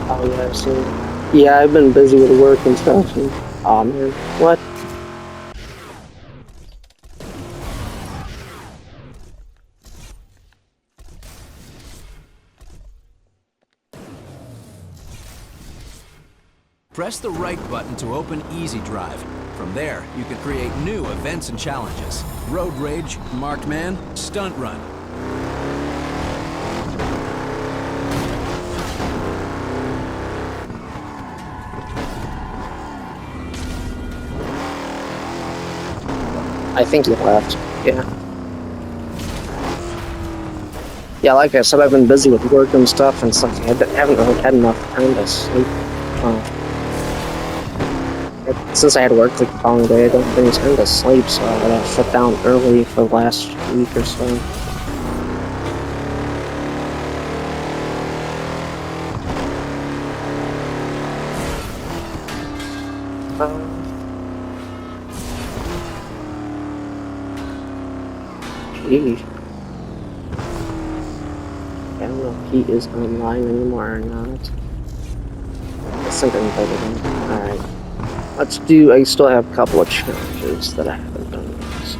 Oh yeah, I've seen. Yeah, I've been busy with work and stuff. And, oh man, what? Press the right button to open Easy Drive. From there, you can create new events and challenges. Road Rage, Marked Man, Stunt Run. I think he left. Yeah. Yeah, like I said, I've been busy with work and stuff, and stuff. I haven't really had enough time to sleep. Since I had work like the following day, I don't have any time to sleep, so I shut down early for the last week or so. Geez. I don't know if he is online anymore or not. I think I invited him. Alright. Let's do, I still have a couple of challenges that I haven't done yet.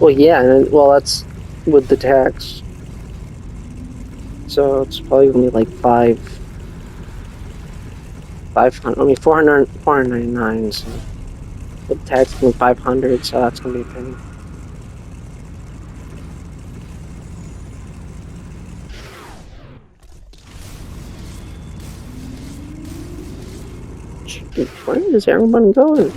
Well, yeah, well, that's with the tax. So it's probably gonna be like 499, so with tax it's gonna be 500, so that's gonna be a thing. Where is everyone going?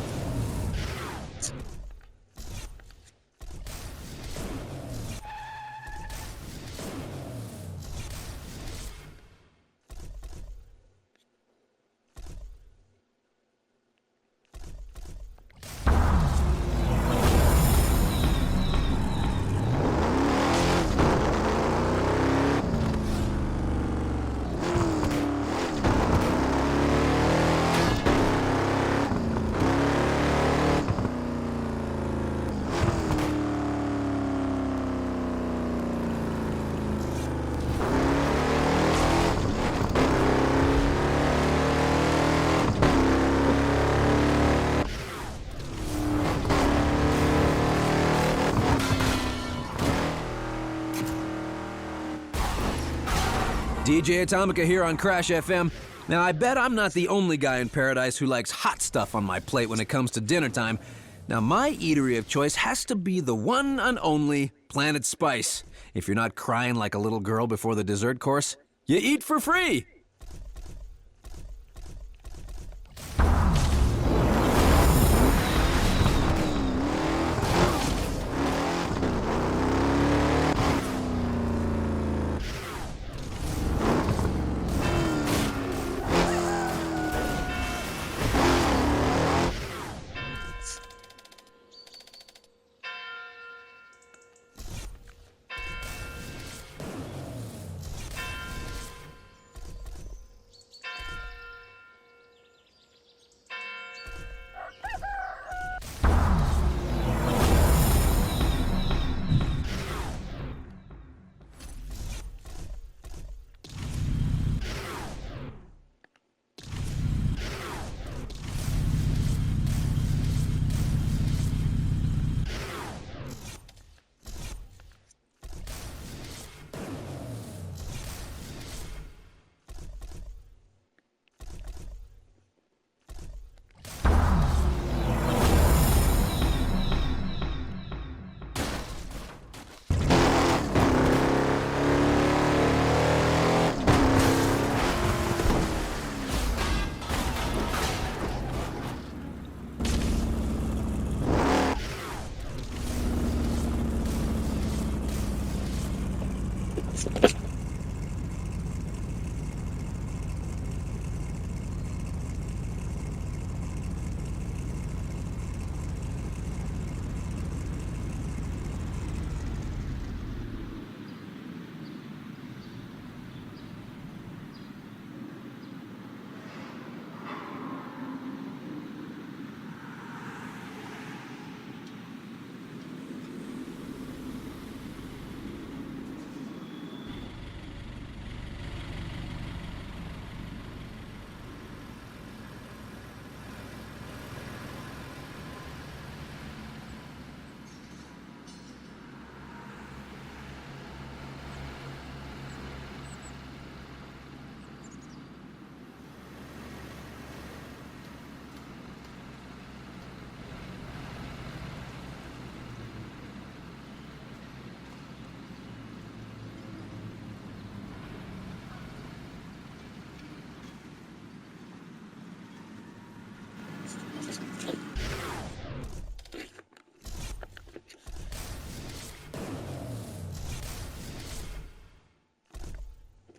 DJ Atomica here on Crash FM. Now, I bet I'm not the only guy in paradise who likes hot stuff on my plate when it comes to dinner time. Now, my eatery of choice has to be the one and only Planet Spice. If you're not crying like a little girl before the dessert course, you eat for free!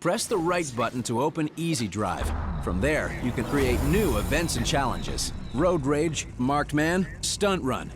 Press the right button to open Easy Drive. From there, you can create new events and challenges. Road Rage, Marked Man, Stunt Run.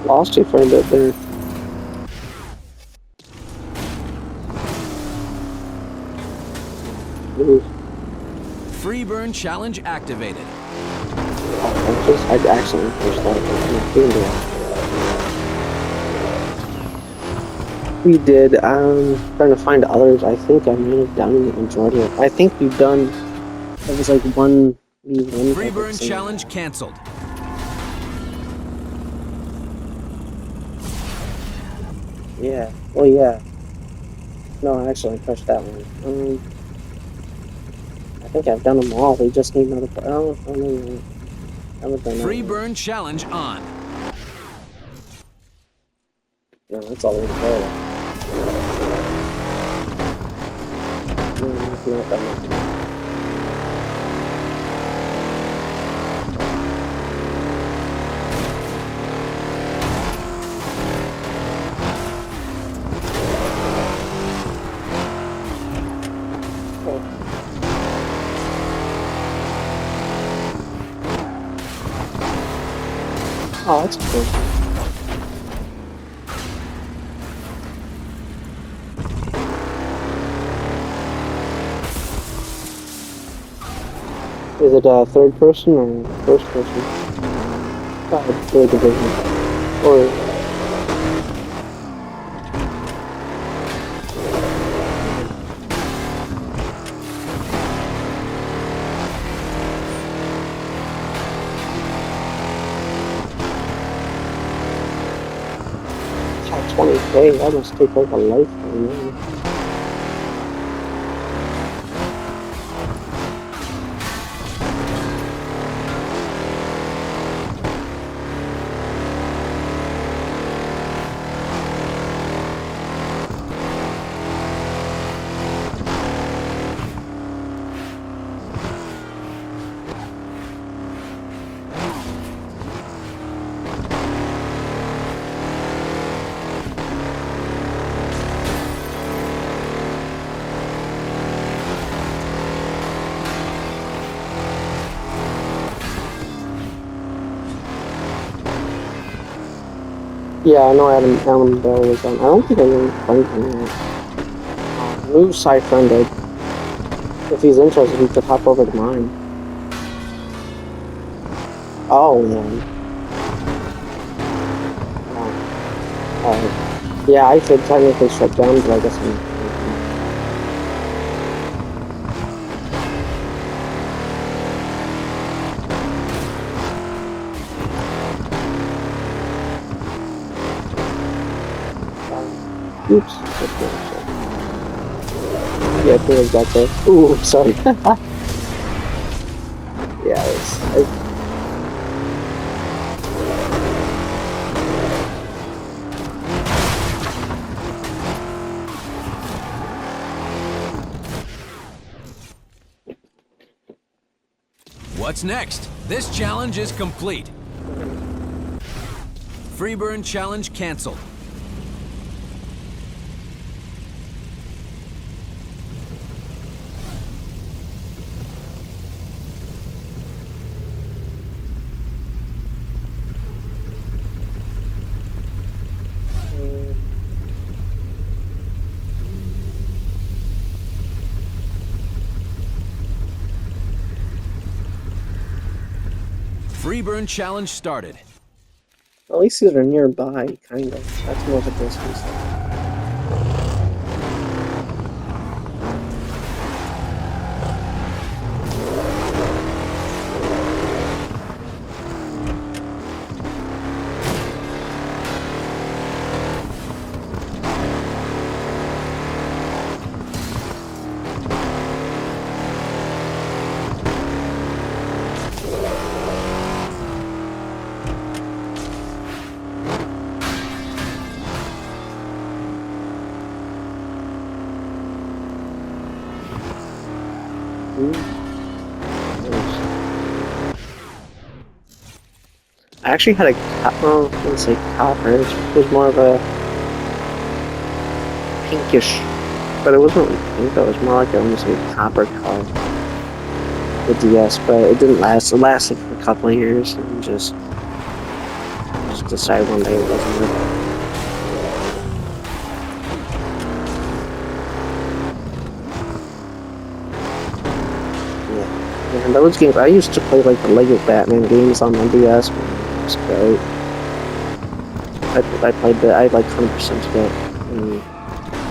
Lost you for a bit there. Ooh. Free burn challenge activated. Oh, I accidentally pushed that. We did. Trying to find others. I think I may have done the majority of. I think we've done. It was like 1v1. Free burn challenge canceled. Yeah. Well, yeah. No, actually, I pushed that one. I think I've done them all. We just need another. Oh, no. I haven't done Free that burn challenge on. No, that's all we go. No, not that much. Oh, that's cool. Is it third person or first person? Oh, really division. Or oh, 20K. That must take like a lifetime. Man. Yeah, I know Adam Bell was on. I don't think I even played him yet. New side friended. If he's interested, he could hop over to mine. Oh, man. Yeah, I could technically shut down, but I guess I'm... Oops. Yeah, I think I got there. Ooh, sorry. Yeah, What's next? This challenge is complete. Free burn challenge canceled. Free burn challenge started. at least these are nearby, kind of. That's more of a distance. I actually had let's say copper. It was more of a pinkish, but it wasn't really pink. It was more like almost a copper color. The DS, but it didn't last. It lasted for a couple of years and just just decide one day it doesn't work. Yeah. And those games, I used to play like the Lego Batman games on my DS. It was great. I played that, I like 100% of it. And it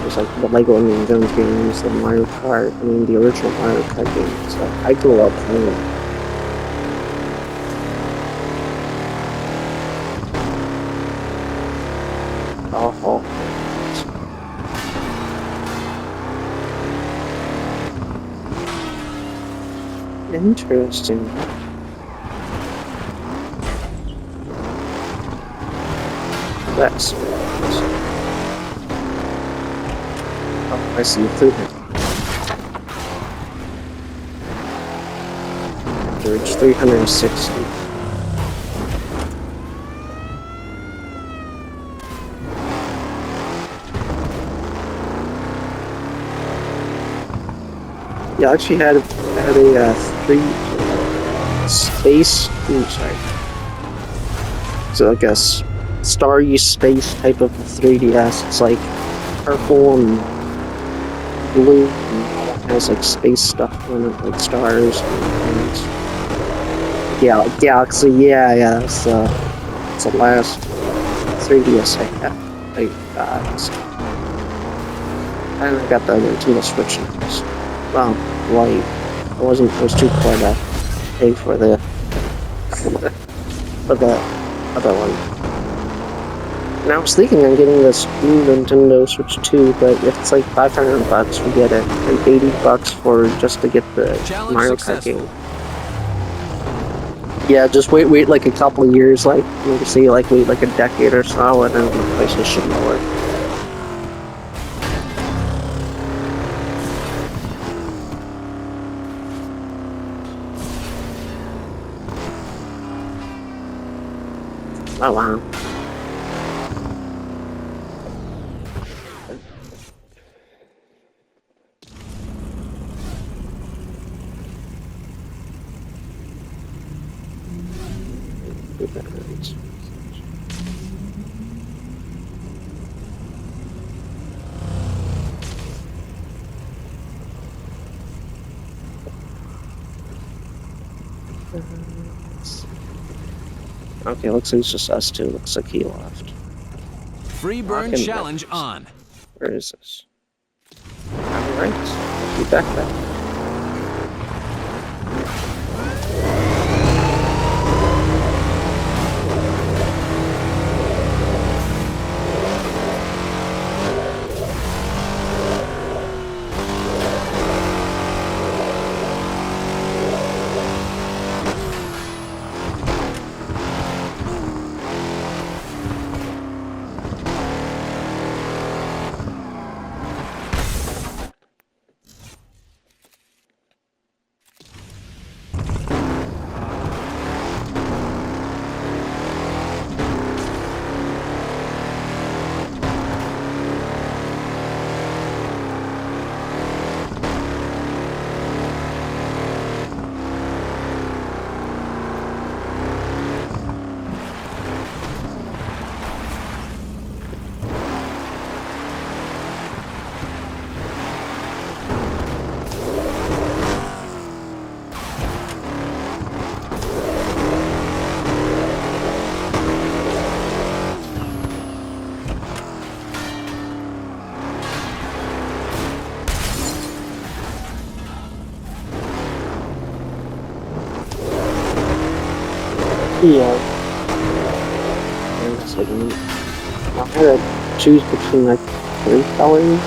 was like the Lego Indiana Jones games, the Mario Kart, the original Mario Kart games. So I grew up playing it. Oh. Interesting. That's oh, I see a food. Average 360. Yeah, I actually had a 3 space. Sorry. So I guess starry space type of 3DS. It's like purple and blue, and it has like space stuff on it, like stars and galaxy. Yeah. It's the last 3DS I got. I got the Nintendo Switch next. Well, I was too poor to pay for the other one. And I was thinking of getting this new Nintendo Switch 2, but it's like $500 to get it, and $80 for just to get the Mario Kart game. Yeah, just wait like a couple of years, like maybe say wait like a decade or so, and then the prices should lower. Oh wow. Okay, looks like it's just us two. Looks like he left. Free burn challenge on. Where is this? Alright, I'll be back then. Yeah. I had to choose between like 3 colors.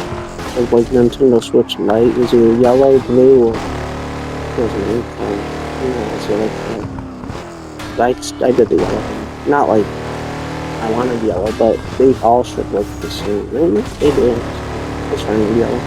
Like Nintendo Switch Lite. It was either yellow, blue, or it was a new color. Yeah, so I did the yellow. Not like I wanted yellow, but they all should look the same. They did. It's fine with yellow.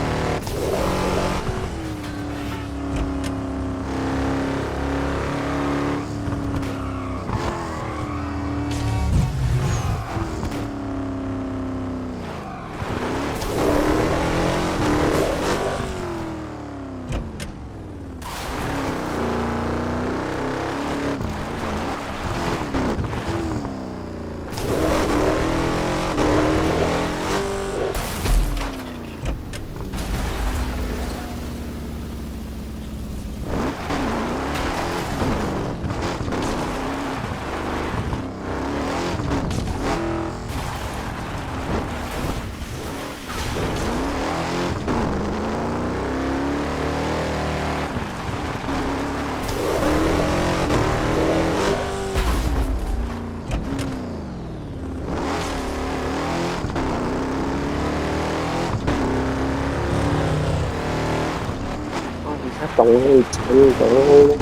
only $10.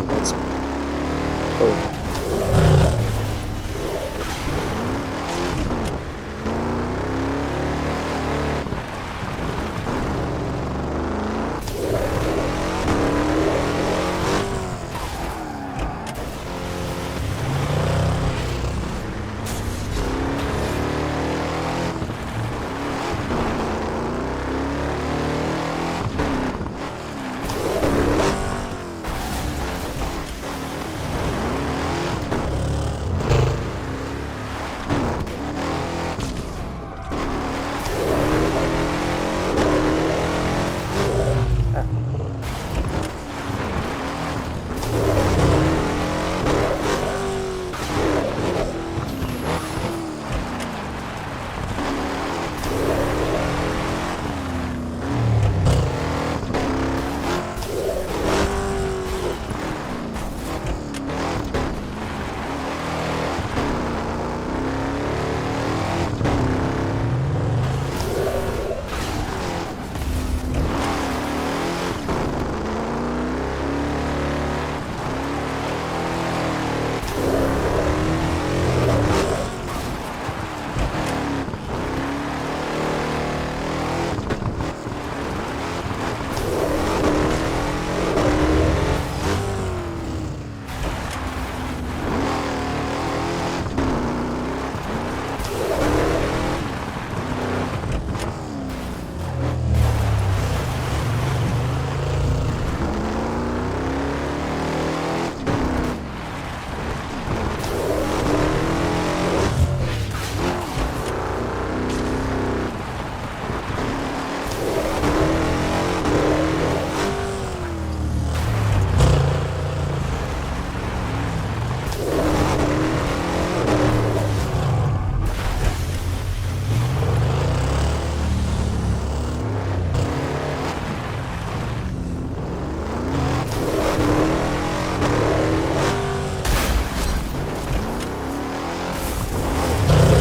That's oh.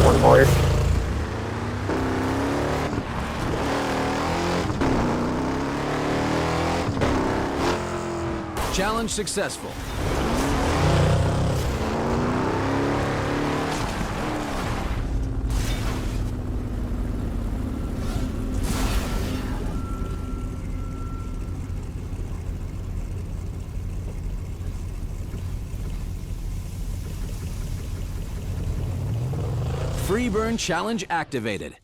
One more. Challenge successful. Free burn challenge activated.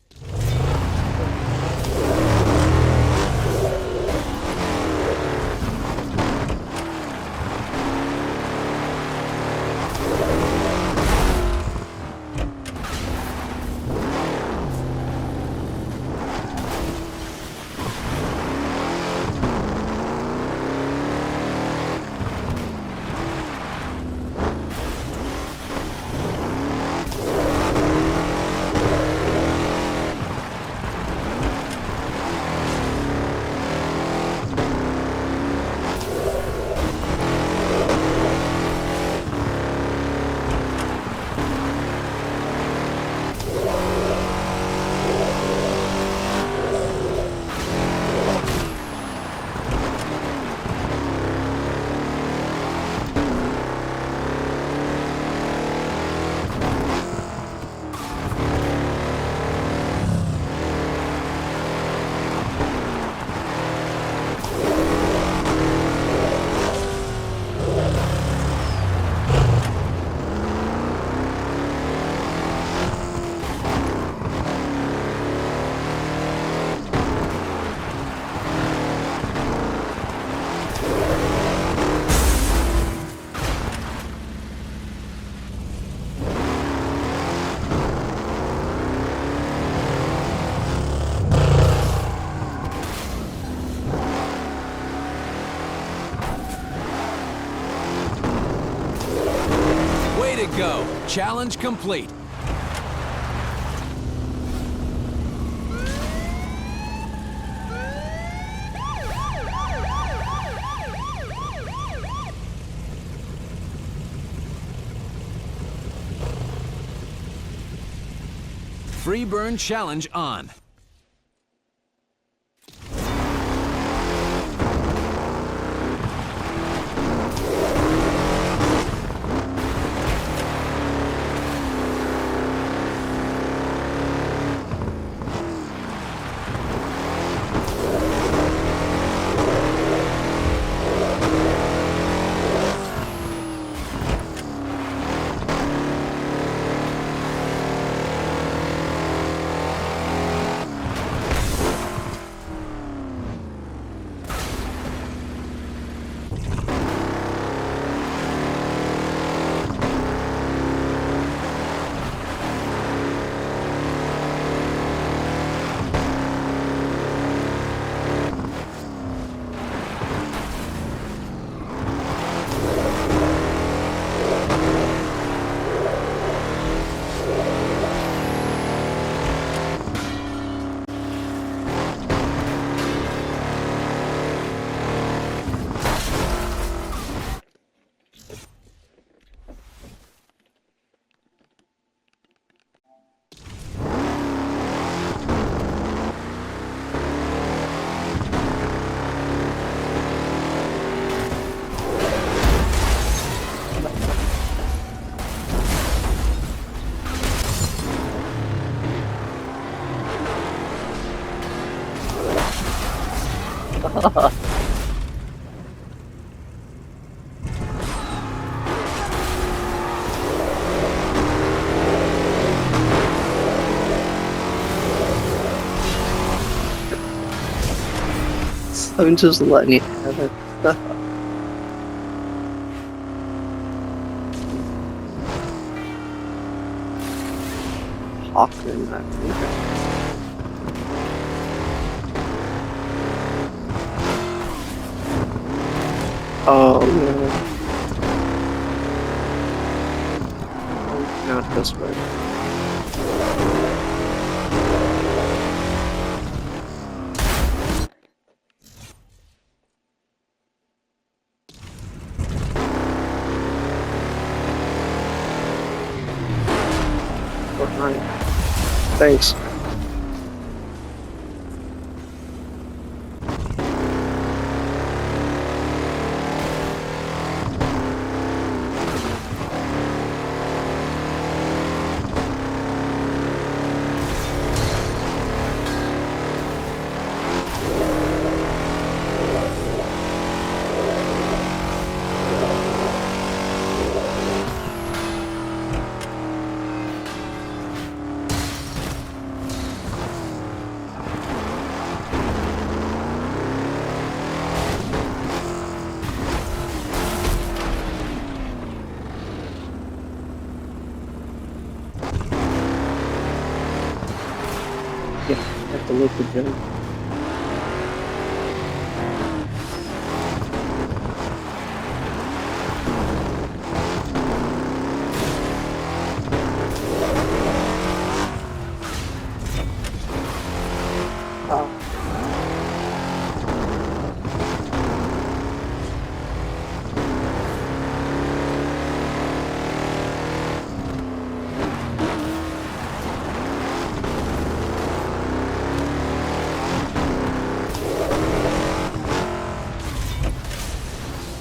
Way to go! Challenge complete. Free burn challenge on. I'm just letting you have it. Hawkman, oh no. Oh, not this way. Thanks. Yeah, I have to look at Jim.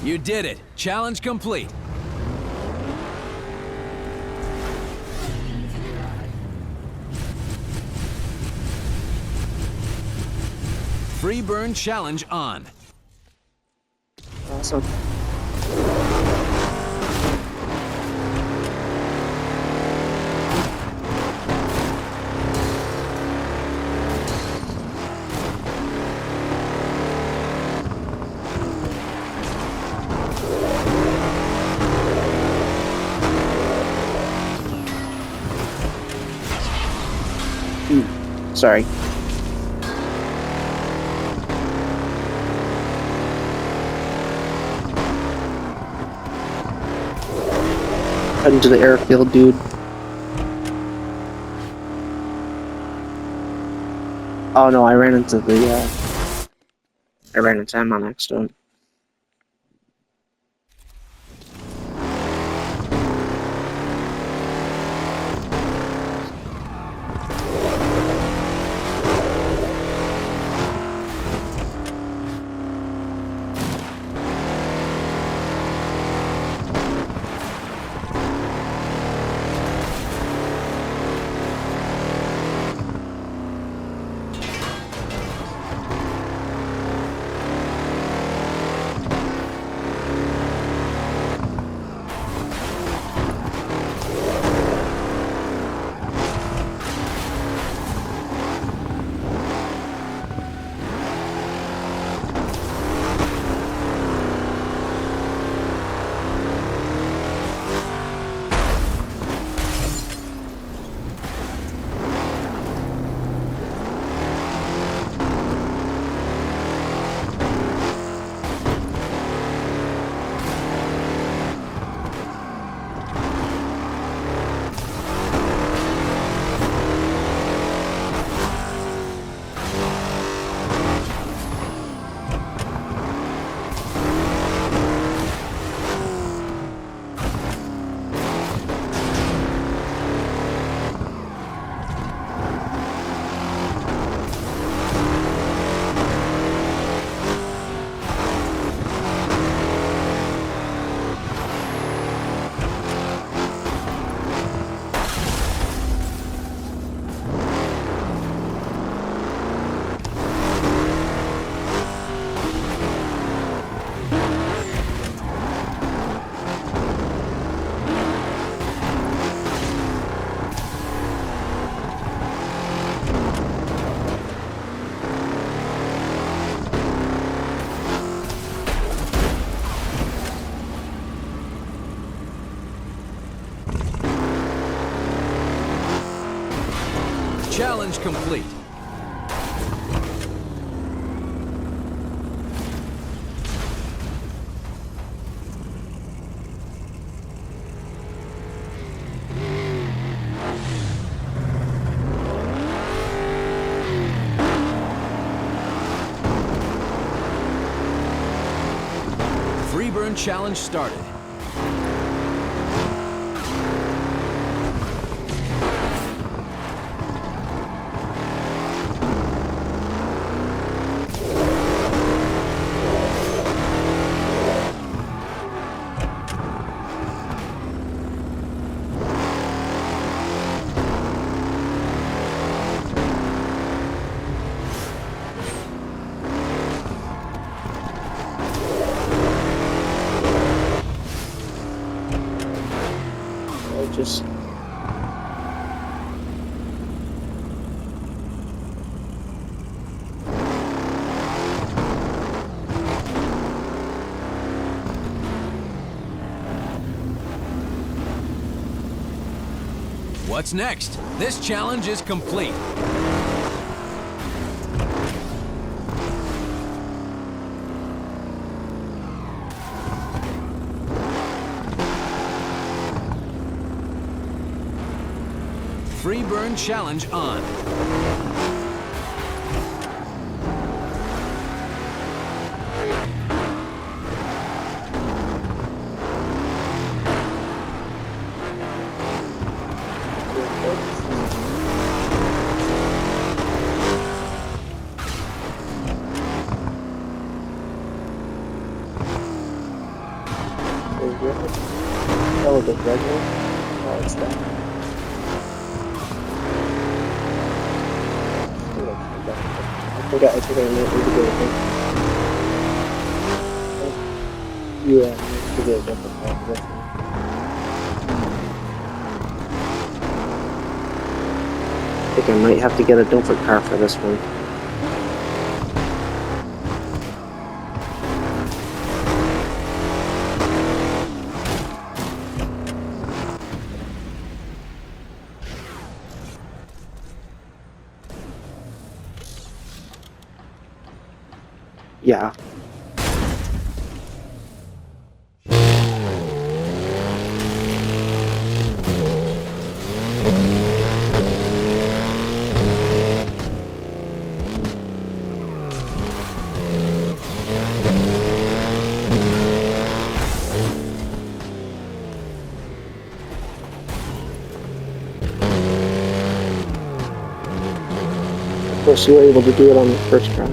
You did it. Challenge complete. Free burn challenge on. Awesome. Sorry. Heading to the airfield, dude. Oh no, I ran into him on accident. Challenge complete. Free burn challenge started. Just What's next? This challenge is complete. Free burn challenge on. oh, the regular. Oh, it's that. I think I need to do it. Yeah, I need to do a different part of this one. I think I might have to get a different car for this one. Yeah. Of course, you were able to do it on the first try.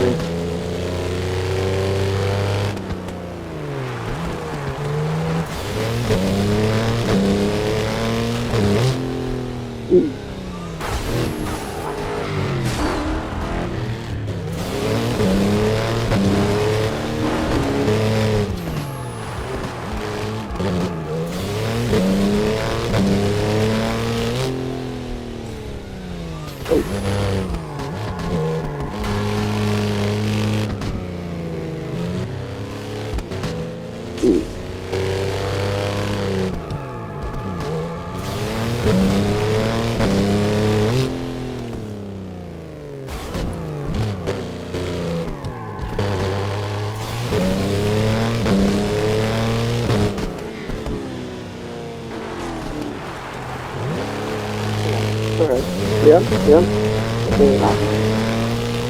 Yeah.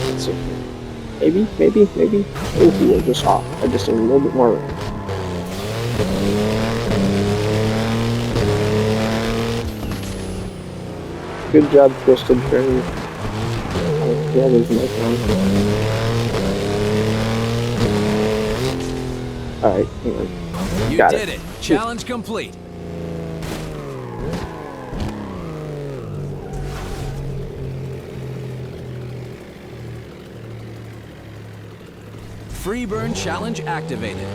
Let's see. Maybe. Oh, we're just off. I just need a little bit more room. Good job, Twisted Fairy. Yeah, there's no one. Alright, hang on. You Got did it. Challenge complete. Free burn challenge activated.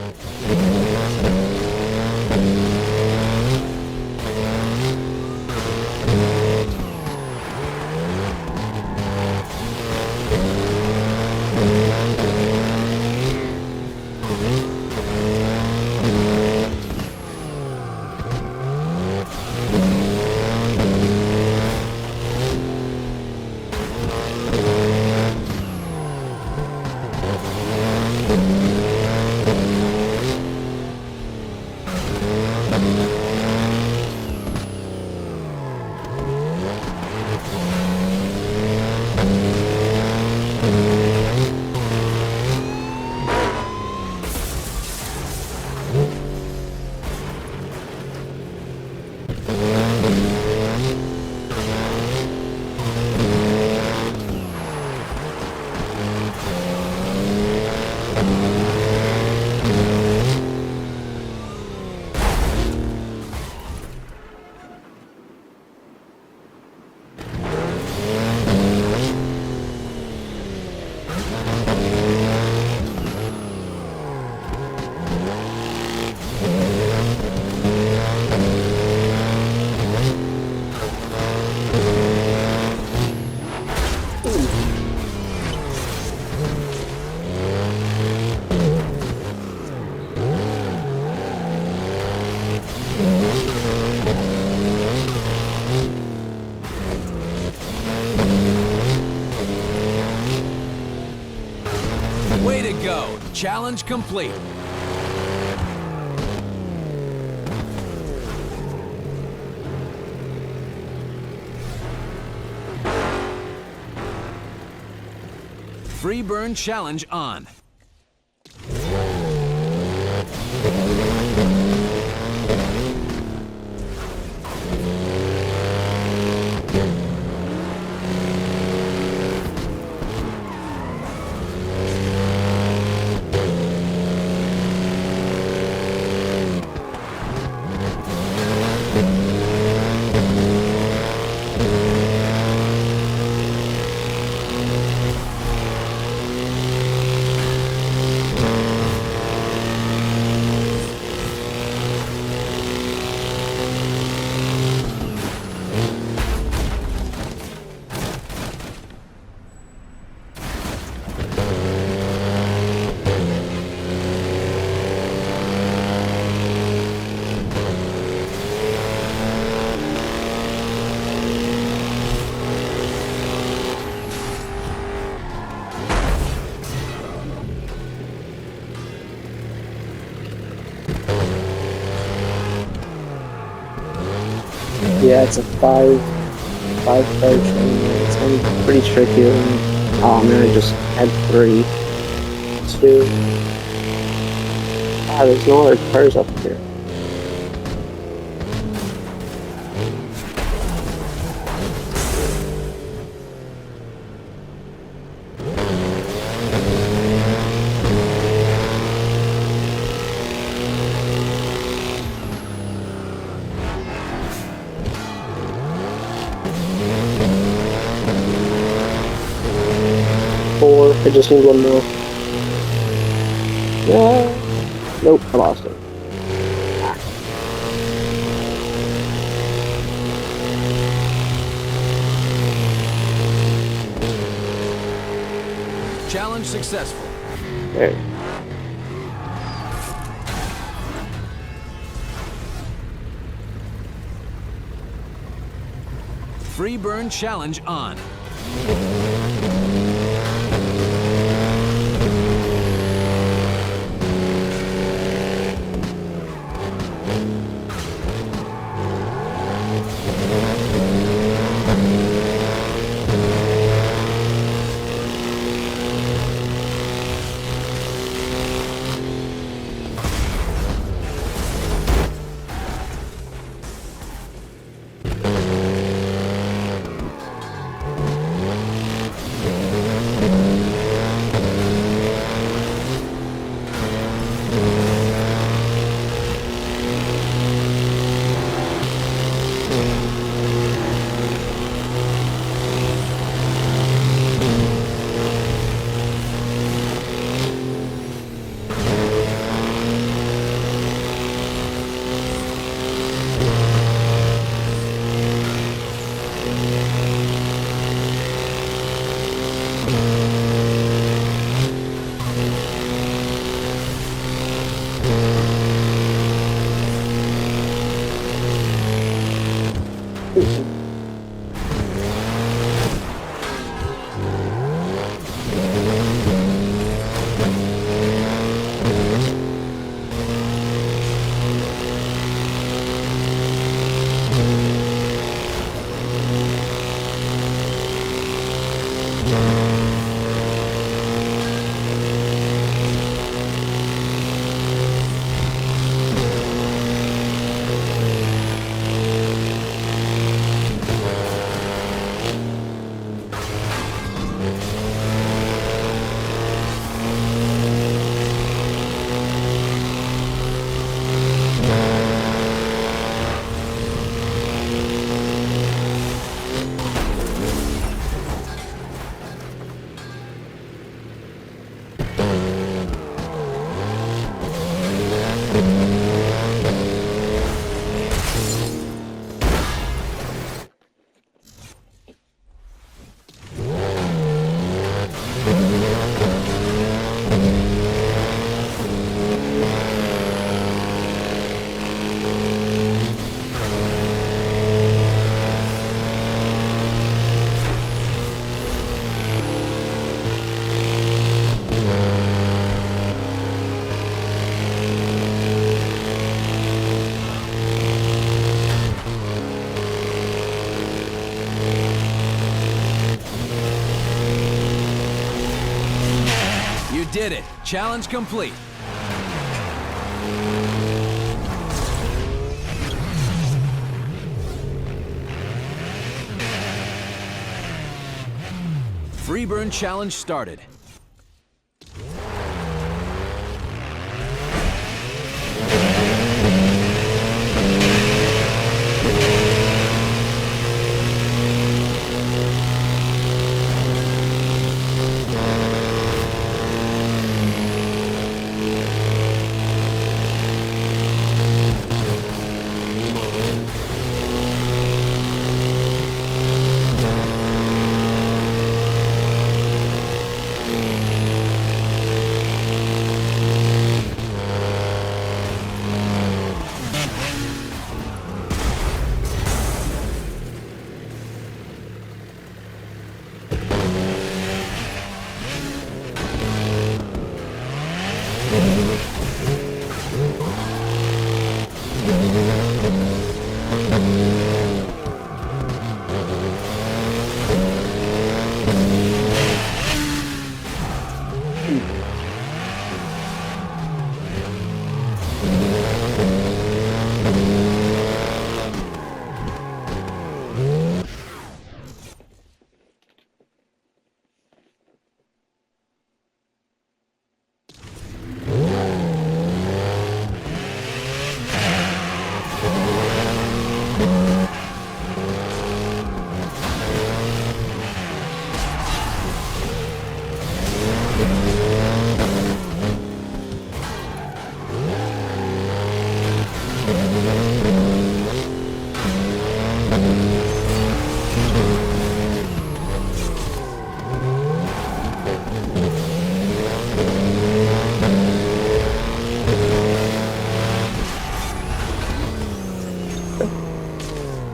Challenge complete. Free burn challenge on. Yeah, it's a five car train. It's gonna be pretty tricky. Oh man, I just had 3, 2. Ah, there's no other cars up here. I just need one more. Yeah. Nope, I lost it. Challenge successful. There. Free burn challenge on. did it. Challenge complete. Free burn challenge started.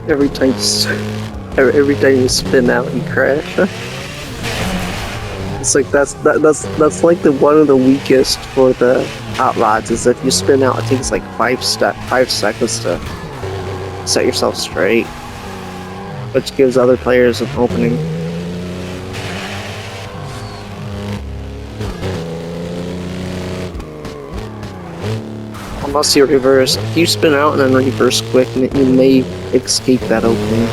Every time you spin out, you crash. It's like that's like the one of the weakest for the hot rods is if you spin out, it takes like 5 seconds to set yourself straight, which gives other players an opening. Unless you reverse, if you spin out and then reverse quick, you may escape that opening.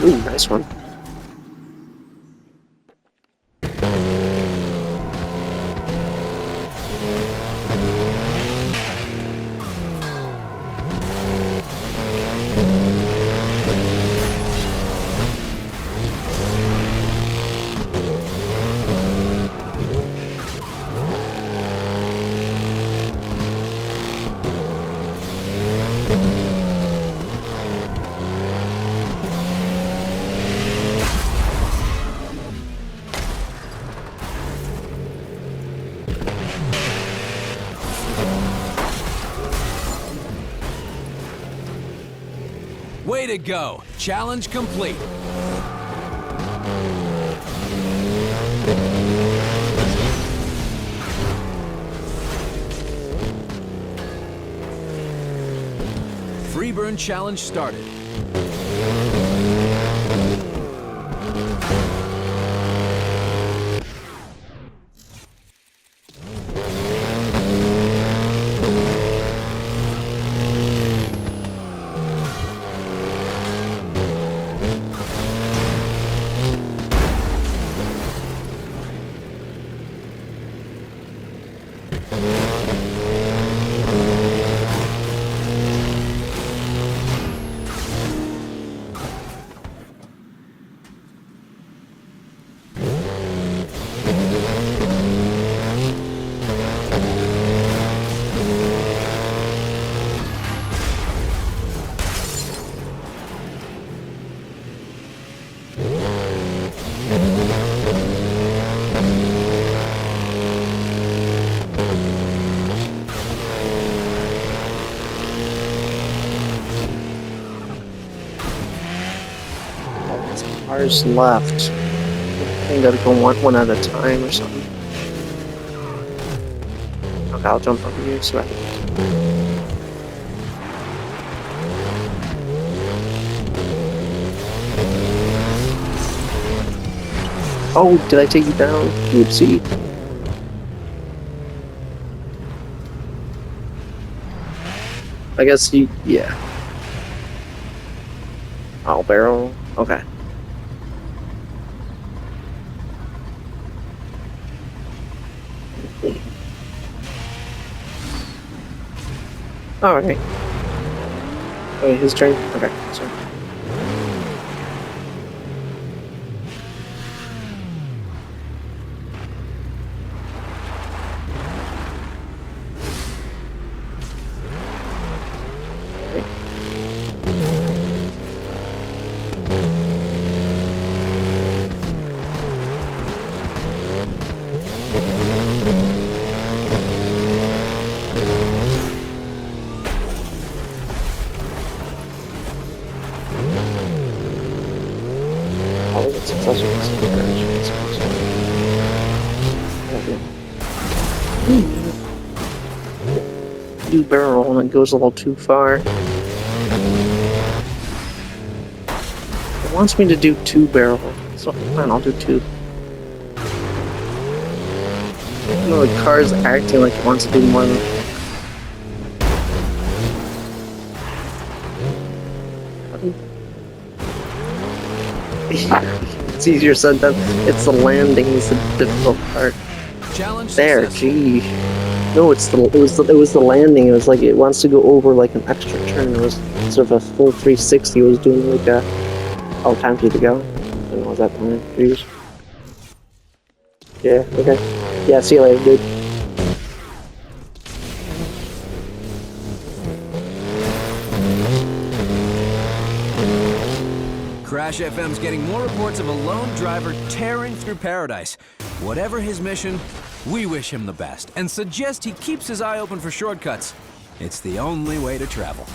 Ooh, nice one. Way to go! Challenge complete. Free burn challenge started. cars left. I gotta go one at a time or something. Okay, I'll jump over here so I can... Oh, did I take you down? Oopsie. I guess you... yeah. Oh, barrel. Okay. Alright. Oh, his turn? Okay, sorry. Do barrel and it goes a little too far. It wants me to do 2 barrel, so fine, I'll do 2. No, the car's acting like it wants to do more than... It's easier said than it's the landing is the difficult part. Challenge There, successful. gee. No, it was the landing. It was like it wants to go over like an extra turn. It was sort of a full 360. It was doing like a... Oh, time for you to go. I don't know, was that plan? Jeez. Yeah, okay. Yeah, see you later, dude. Crash FM's getting more reports of a lone driver tearing through paradise. Whatever his mission, we wish him the best and suggest he keeps his eye open for shortcuts. It's the only way to travel.